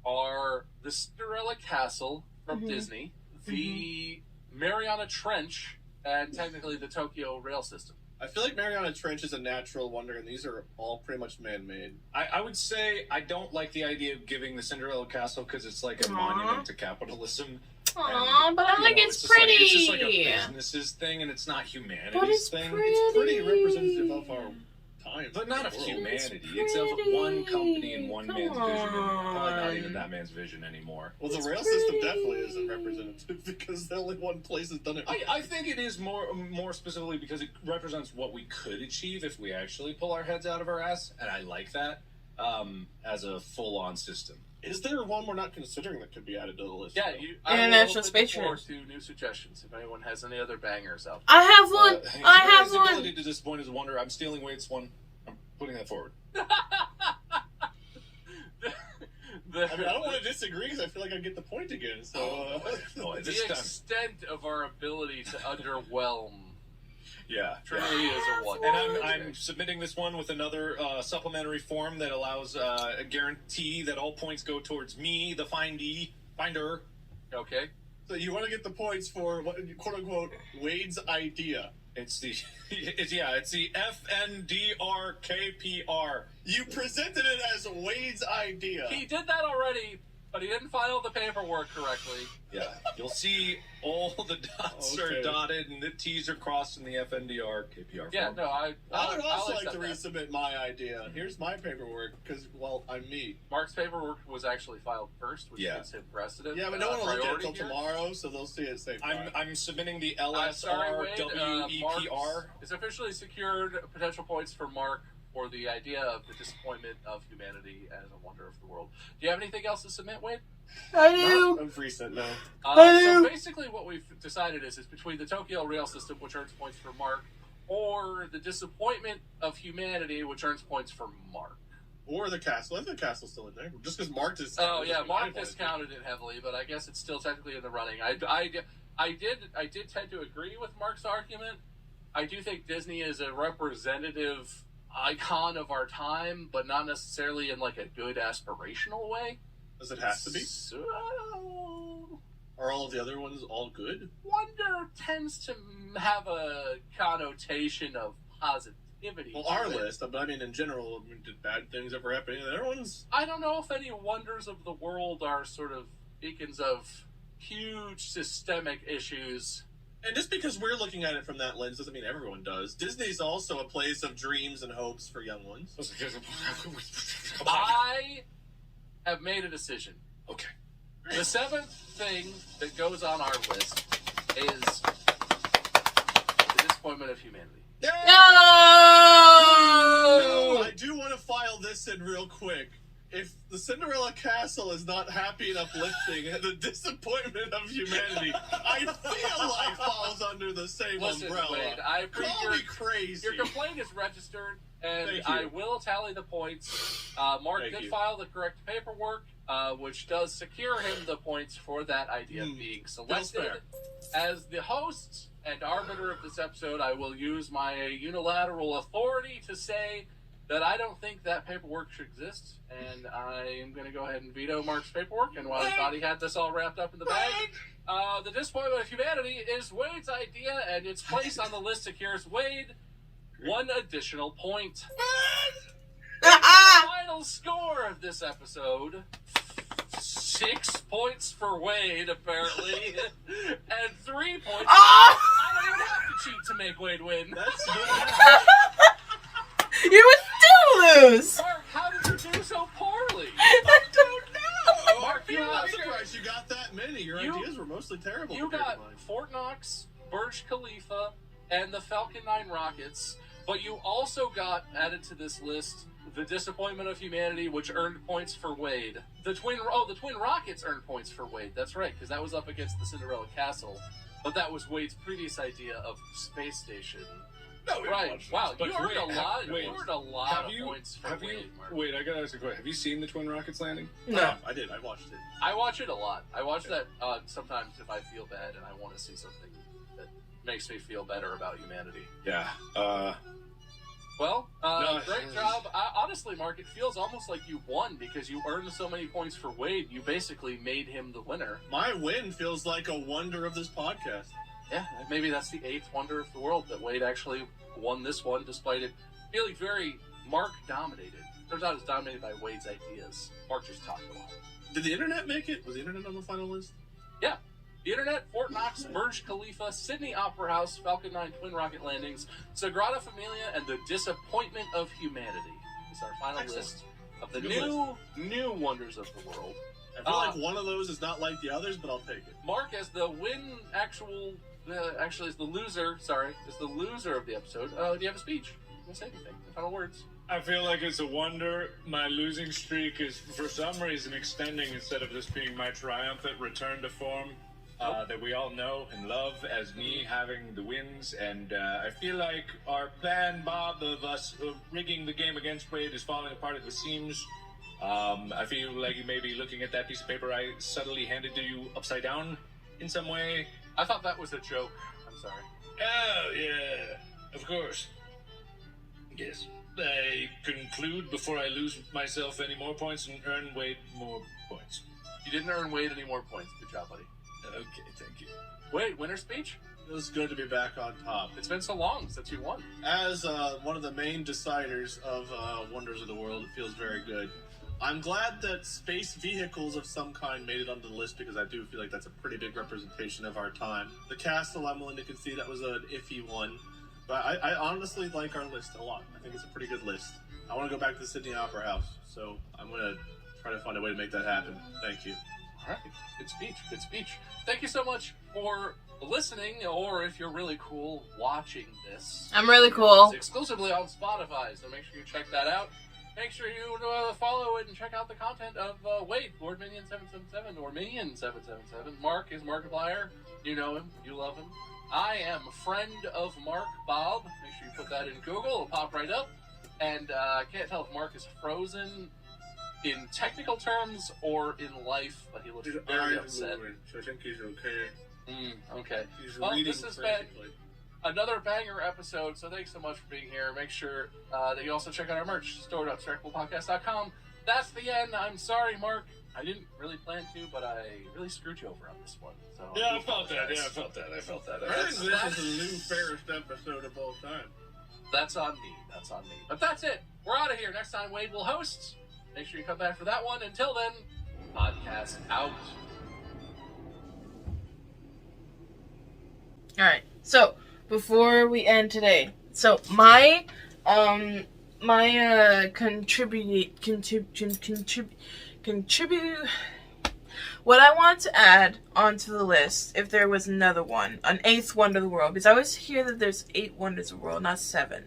are the Cinderella Castle from Disney, the Mariana Trench, and technically the Tokyo Rail System. I feel like Mariana Trench is a natural wonder, and these are all pretty much man-made. I would say I don't like the idea of giving the Cinderella Castle because it's like a Aww. monument to capitalism. Aw, but I think it's just pretty. it's just like a business's thing, and it's not humanity's But it's thing. pretty. It's pretty representative of our time. But not of world. humanity. It's It's of pretty. one company and one Come man's vision. And probably not on. even that man's vision anymore. Well, the It's rail system pretty. definitely isn't representative because the only one place has done it. I think it is more specifically because it represents what we could achieve if we actually pull our heads out of our ass, and I like that as a full-on system. Is there one we're not considering that could be added to the list? Yeah, I International will open Space the floor Race. to new suggestions. If anyone has any other bangers out I have one. I have His ability one. to disappoint is a wonder. I'm stealing Wade's one. I'm putting that forward. there. I mean, I don't want to disagree because I feel like I get the point again. So, No, The this time. extent of our ability to underwhelm Yeah. truly is a wonder. And I'm submitting this one with another supplementary form that allows a guarantee that all points go towards me, the finder. Okay. so you want to get the points for what, quote unquote Wade's idea. It's the FNDRKPR. You presented it as Wade's idea. He did that already, but he didn't file the paperwork correctly. Yeah, you'll see all the dots Okay. are dotted and the T's are crossed in the FNDRKPR. Yeah, form. no, I would also like accept to that. resubmit my idea. Here's my paperwork because, well, I'm me. Mark's paperwork was actually filed first, which Yeah. gives him precedent. Yeah, but no one will look at it priority till here. tomorrow, so they'll see it at the same time. I'm submitting the I'm sorry, Wade. LSRWEPR. Mark's is officially secured potential points for Mark for the idea of the disappointment of humanity as a wonder of the world. Do you have anything else to submit, Wade? I do. I'm recent now. So basically what we've decided is between the Tokyo rail system, which earns points for Mark, or the disappointment of humanity, which earns points for Mark. Or the castle. I think the castle's still in there. Just because Mark is. Oh yeah, Mark discounted it heavily, but I guess it's still technically in the running. I did tend to agree with Mark's argument. I do think Disney is a representative icon of our time, but not necessarily in like a good aspirational way. Does it have to be? So, Are all of the other ones all good? wonder tends to have a connotation of positivity. Well, to our it. list, but I mean, in general, I mean, did bad things ever happen? The other ones? I don't know if any wonders of the world are sort of beacons of huge systemic issues. And just because we're looking at it from that lens doesn't mean everyone does. Disney's also a place of dreams and hopes for young ones. Come on. I have made a decision. Okay. The seventh thing that goes on our list is the disappointment of humanity. No. I do want to file this in real quick. If the Cinderella Castle is not happy and uplifting, the disappointment of humanity, I feel like falls under the same Listen, umbrella. Wade, I appreciate Call me crazy. your complaint is registered, and Thank you. I will tally the points. Mark Thank did you. file the correct paperwork, which does secure him the points for that idea being Feels fair. selected. As the host and arbiter of this episode, I will use my unilateral authority to say that I don't think that paperwork should exist, and I am going to go ahead and veto Mark's paperwork. And while I thought he had this all wrapped up in the bag, the disappointment of humanity is Wade's idea, and its place on the list secures Wade one additional point. The final score of this episode: 6 points for Wade, apparently, and 3 points. I don't even have to cheat to make Wade win. That's You would still lose. Mark, how did you do so poorly? I don't know. Mark, you I'm got, surprised you got that many. Your You- ideas were mostly terrible. you compared got to mine. Fort Knox, Burj Khalifa, and the Falcon 9 rockets, but you also got added to this list the disappointment of humanity, which earned points for Wade. The twin rockets earned points for Wade. That's right, because that was up against the Cinderella Castle, but that was Wade's previous idea of space station. No, Right. Wow, But you earned a lot. wait, You earned a lot have of you- points for Have Wade, you? Mark. Wait, I gotta ask a question. Have you seen the Twin Rockets landing? No. I did. I watched it. I watch it a lot. I watch that sometimes if I feel bad and I want to see something that makes me feel better about humanity. Yeah. Well, No, great job. Honestly, Mark, it feels almost like you won because you earned so many points for Wade. You basically made him the winner. My win feels like a wonder of this podcast. Yeah, maybe that's the 8th wonder of the world, that Wade actually won this one despite it feeling very Mark-dominated. Turns out it's dominated by Wade's ideas. Mark just talked a lot. Did the internet make it? Was the internet on the final list? Yeah. The Internet, Fort Knox, Burj Khalifa, Sydney Opera House, Falcon 9 Twin Rocket Landings, Sagrada Familia, and the Disappointment of Humanity is our final list of the new wonders of the world. I feel like one of those is not like the others, but I'll take it. Mark, as the is the loser of the episode. Do you have a speech? You want to say anything? Final words? I feel like it's a wonder. My losing streak is, for some reason, extending instead of this being my triumphant return to form. That we all know and love as me having the wins, and I feel like our plan, Bob, of us rigging the game against Wade is falling apart at the seams. I feel like you may be looking at that piece of paper I subtly handed to you upside down in some way. I thought that was a joke. I'm sorry. Oh, yeah, of course. Yes. I conclude before I lose myself any more points and earn Wade more points. You didn't earn Wade any more points. Good job, buddy. Okay, thank you. Wade, winner speech? It was good to be back on top. It's been so long since you won. As one of the main deciders of Wonders of the World, it feels very good. I'm glad that space vehicles of some kind made it onto the list, because I do feel like that's a pretty big representation of our time. The castle, I'm willing to concede that was an iffy one, but I honestly like our list a lot. I think it's a pretty good list. I want to go back to the Sydney Opera House, so I'm going to try to find a way to make that happen. Thank you. All right, good speech, good speech. Thank you so much for listening, or if you're really cool, watching this. I'm really cool. It's exclusively on Spotify, so make sure you check that out. Make sure you follow it and check out the content of Wade, Lord Minion 777, or Minion 777. Mark is Markiplier. You know him, you love him. I am a friend of Mark, Bob. Make sure you put that in Google, it'll pop right up. And I can't tell if Mark is frozen in technical terms or in life, but he looks very upset. So I think he's okay. Okay. He's Well, reading this has been another banger episode, so thanks so much for being here. Make sure that you also check out our merch, store.distractablepodcast.com. That's the end. I'm sorry, Mark. I didn't really plan to, but I really screwed you over on this one. So Yeah, I felt that. I felt that. I think this is the new fairest episode of all time. That's on me. That's on me. But that's it. We're out of here. Next time Wade will host. Make sure you come back for that one. Until then, podcast out. Alright, so before we end today, so my what I want to add onto the list, if there was another one, an 8th wonder of the world, because I always hear that there's 8 wonders of the world, not 7.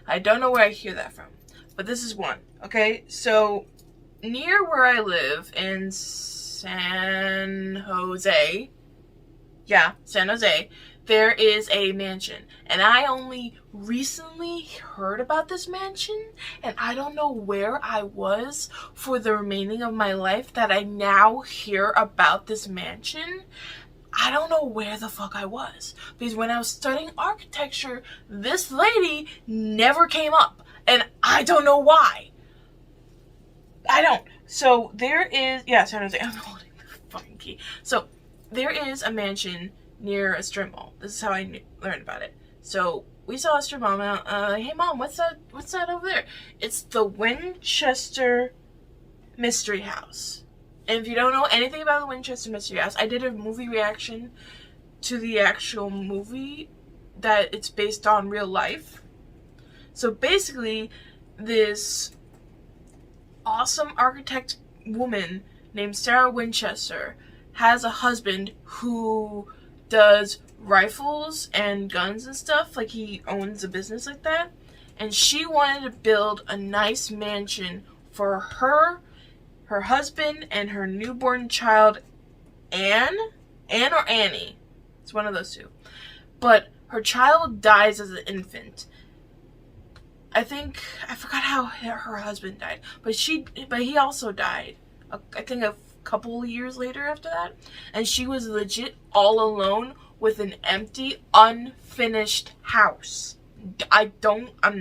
I don't know where I hear that from, but this is one. Okay, so near where I live in San Jose, there is a mansion, and I only recently heard about this mansion, and I don't know where I was for the remaining of my life that I now hear about this mansion. I don't know where the fuck I was, because when I was studying architecture, this lady never came up, and I don't know why. I don't. So there is, San Jose. I'm holding the fucking key. So there is a mansion near a strip mall. This is how I learned about it. So we saw a strip mall. Hey mom, what's that over there? It's the Winchester Mystery House. And if you don't know anything about the Winchester Mystery House, I did a movie reaction to the actual movie that it's based on real life. So basically, this awesome architect woman named Sarah Winchester has a husband who does rifles and guns and stuff. Like, he owns a business like that. And she wanted to build a nice mansion for her husband, and her newborn child, Anne or Annie. It's one of those two. But her child dies as an infant. I forgot how her husband died, but he also died. I think a couple years later after that, and she was legit all alone with an empty, unfinished house. I'm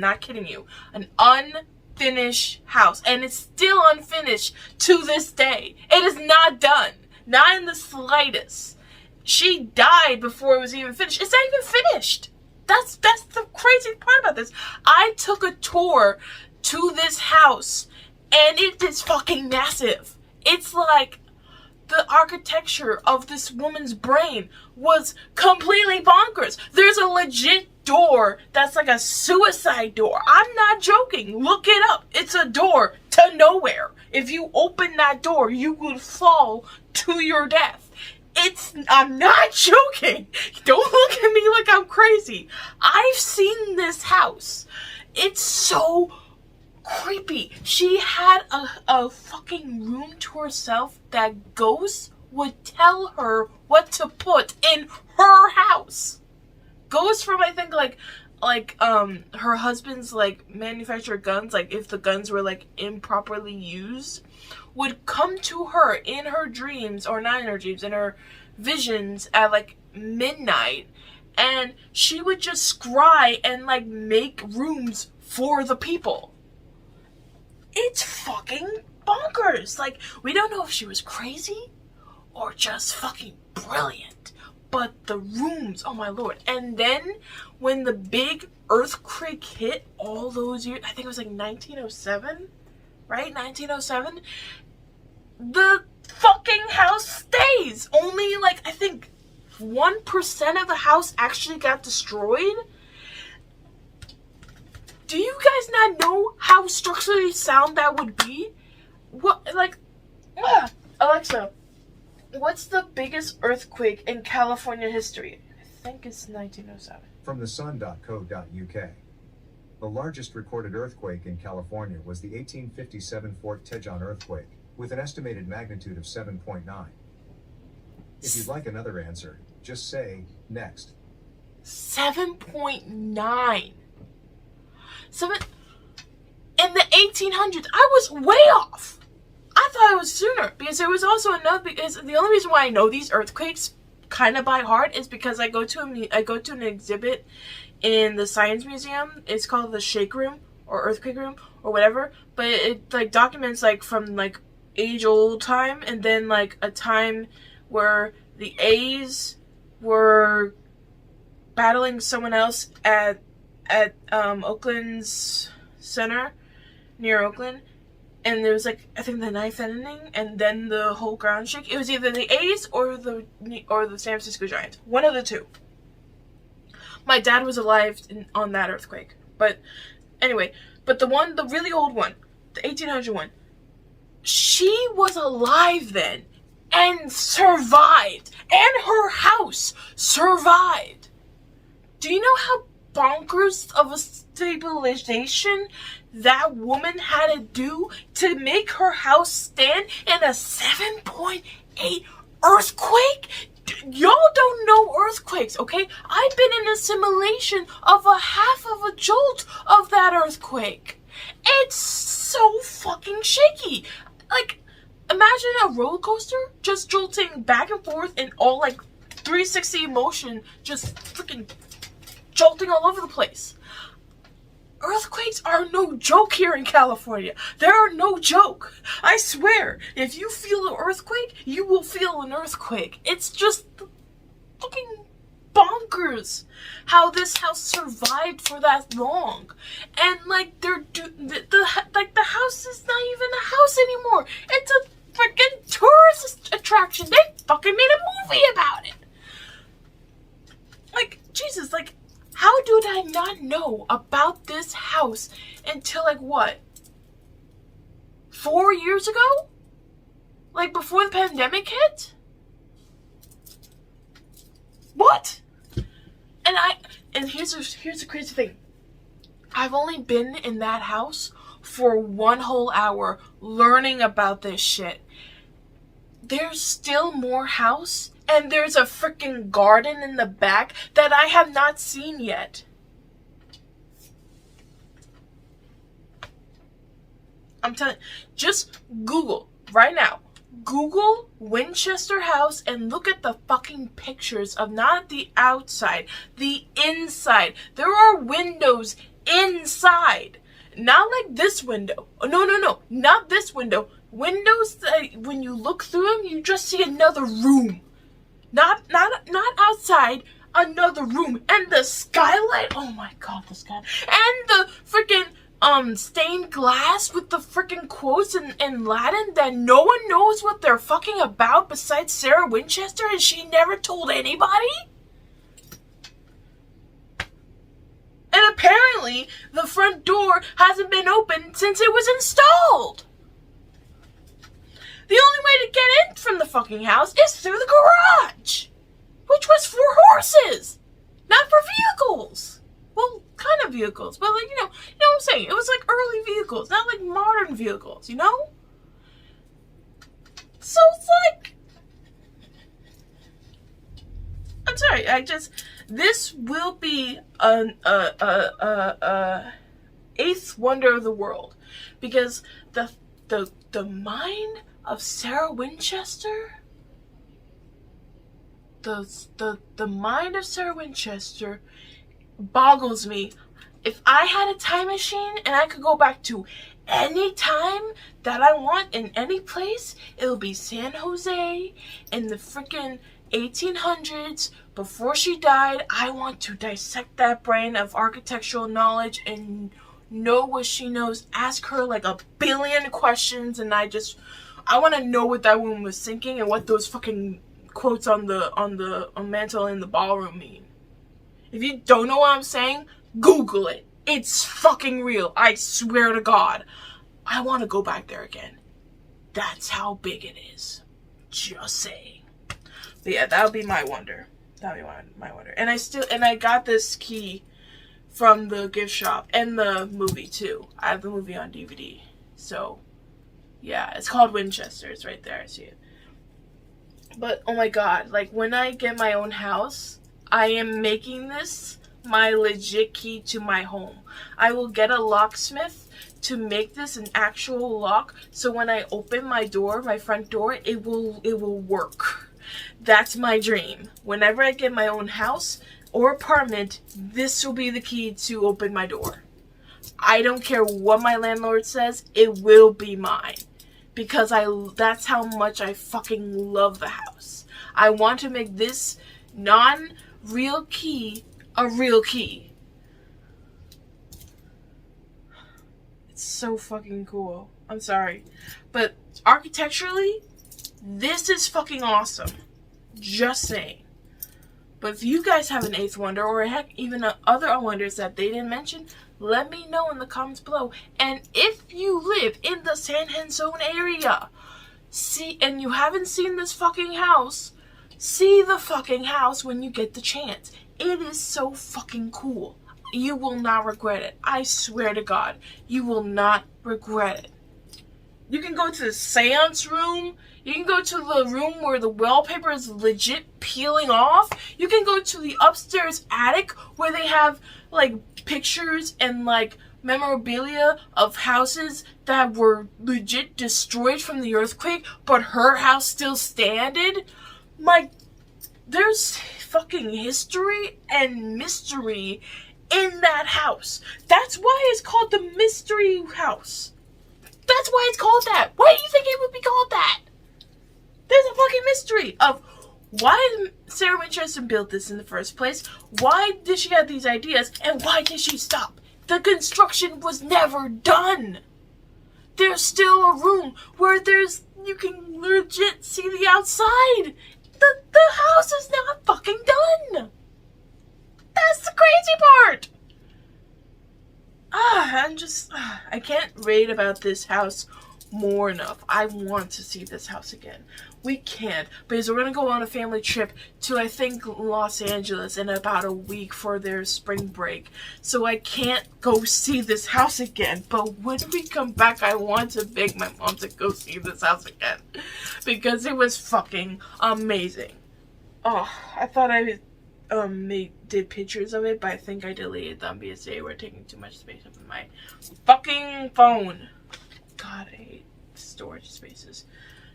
not kidding you. An unfinished house, and it's still unfinished to this day. It is not done, not in the slightest. she died before it was even finished. It's not even finished. That's the crazy part about this. I took a tour to this house, and it is fucking massive. It's like the architecture of this woman's brain was completely bonkers. There's a legit door that's like a suicide door. I'm not joking. Look it up. It's a door to nowhere. If you open that door, you would fall to your death. I'm not joking. Don't look at me like I'm crazy. I've seen this house. It's so creepy. She had a fucking room to herself that ghosts would tell her what to put in her house. Ghosts from, I think, like her husband's, like, manufactured guns, like, if the guns were, like, improperly used, would come to her in her dreams, or not in her dreams, in her visions at, like, midnight, and she would just scry and, like, make rooms for the people. It's fucking bonkers. Like, we don't know if she was crazy or just fucking brilliant. But the rooms, oh my lord. And then when the big earthquake hit all those years, I think it was like 1907, right? 1907. The fucking house stays. Only like, I think 1% of the house actually got destroyed. Do you guys not know how structurally sound that would be? What, like, Alexa, what's the biggest earthquake in California history? I think it's 1907. From thesun.co.uk. The largest recorded earthquake in California was the 1857 Fort Tejon earthquake, with an estimated magnitude of 7.9. If you'd like another answer, just say, next. 7.9. In the 1800s, I was way off. I thought it was sooner, because there was also another, because the only reason why I know these earthquakes kind of by heart is because I go to an exhibit in the Science Museum. It's called the Shake Room, or Earthquake Room, or whatever, but it like documents like from like age old time, and then like a time where the A's were battling someone else at Oakland's center, near Oakland, and there was like, I think the 9th inning, and then the whole ground shook. It was either the A's or the San Francisco Giants, one of the two. My dad was alive on that earthquake, but anyway, but the really old one, the 1800 one, she was alive then and survived, and her house survived. Do you know how bonkers of a stabilization that woman had to do to make her house stand in a 7.8 earthquake? Y'all don't know earthquakes, okay? I've been in a simulation of a half of a jolt of that earthquake. It's so fucking shaky. Like, imagine a roller coaster just jolting back and forth in all like 360 motion, just freaking jolting all over the place. Earthquakes are no joke here in California. They are no joke. I swear, if you feel an earthquake, you will feel an earthquake. It's just fucking bonkers how this house survived for that long. And like the house is not even a house anymore. It's a freaking tourist attraction. They fucking made a movie about it. Like, Jesus, like, how did I not know about this house until, like, what? 4 years ago? Like, before the pandemic hit? What? And here's the crazy thing. I've only been in that house for 1 whole hour learning about this shit. There's still more house. And there's a freaking garden in the back that I have not seen yet. I'm telling you, just Google right now. Google Winchester House and look at the fucking pictures of not the outside, the inside. There are windows inside. Not like this window. No, not this window. Windows that when you look through them, you just see another room. Not outside another room, and the skylight, oh my god, the sky, and the freaking stained glass with the freaking quotes in Latin that no one knows what they're fucking about besides Sarah Winchester, and she never told anybody? And apparently, the front door hasn't been opened since it was installed. The only way to get in from the fucking house is through the garage, which was for horses, not for vehicles. Well, kind of vehicles, but like, you know what I'm saying? It was like early vehicles, not like modern vehicles, you know? So it's like, I'm sorry, this will be an eighth wonder of the world, because the mind of Sarah Winchester, the mind of Sarah Winchester boggles me. If I had a time machine and I could go back to any time that I want in any place, it would be San Jose in the freaking 1800s before she died. I want to dissect that brain of architectural knowledge and know what she knows. Ask her like a billion questions, and I want to know what that woman was thinking and what those fucking quotes on the mantle in the ballroom mean. If you don't know what I'm saying, Google it. It's fucking real. I swear to God. I want to go back there again. That's how big it is. Just saying. But yeah, that would be my wonder. That would be my wonder. And I got this key from the gift shop and the movie too. I have the movie on DVD. So, yeah, it's called Winchester. It's right there. I see it. But, oh my God, like, when I get my own house, I am making this my legit key to my home. I will get a locksmith to make this an actual lock, so when I open my door, my front door, it will work. That's my dream. Whenever I get my own house or apartment, this will be the key to open my door. I don't care what my landlord says, it will be mine. Because that's how much I fucking love the house. I want to make this non-real key a real key. It's so fucking cool. I'm sorry. But architecturally, this is fucking awesome. Just saying. But if you guys have an eighth wonder, or heck, even other wonders that they didn't mention, let me know in the comments below. And if you live in the San Jose area, and you haven't seen this fucking house, see the fucking house when you get the chance. It is so fucking cool. You will not regret it. I swear to God, you will not regret it. You can go to the seance room. You can go to the room where the wallpaper is legit peeling off. You can go to the upstairs attic where they have like pictures and like memorabilia of houses that were legit destroyed from the earthquake, but her house still standing. There's fucking history and mystery in that house. That's why it's called the Mystery House. That's why it's called that. Why do you think it would be called that? There's a fucking mystery of why Sarah Winchester built this in the first place, why did she have these ideas, and why did she stop? The construction was never done. There's still a room where you can legit see the outside. The house is not fucking done. That's the crazy part. I can't rate about this house more enough. I want to see this house again. We can't, because we're going to go on a family trip to, I think, Los Angeles in about a week for their spring break. So I can't go see this house again. But when we come back, I want to beg my mom to go see this house again. Because it was fucking amazing. Oh, I thought I did pictures of it, but I think I deleted them because they were taking too much space up in my fucking phone. God, I hate storage spaces.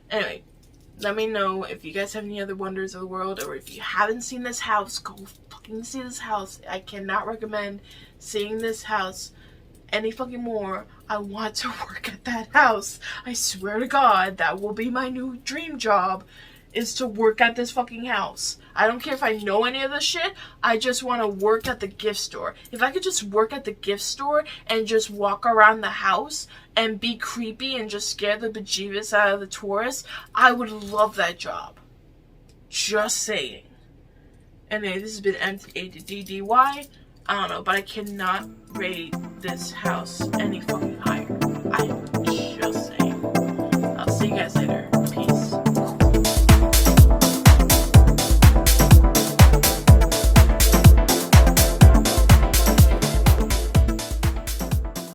Anyway, let me know if you guys have any other wonders of the world, or if you haven't seen this house, go fucking see this house. I cannot recommend seeing this house any fucking more. I want to work at that house. I swear to God, that will be my new dream job. is to work at this fucking house. I don't care if I know any of this shit. I just want to work at the gift store. If I could just work at the gift store and just walk around the house and be creepy and just scare the bejeebus out of the tourists, I would love that job. Just saying. Anyway, this has been M.A.D.D.Y. I don't know, but I cannot rate this house any fucking higher. I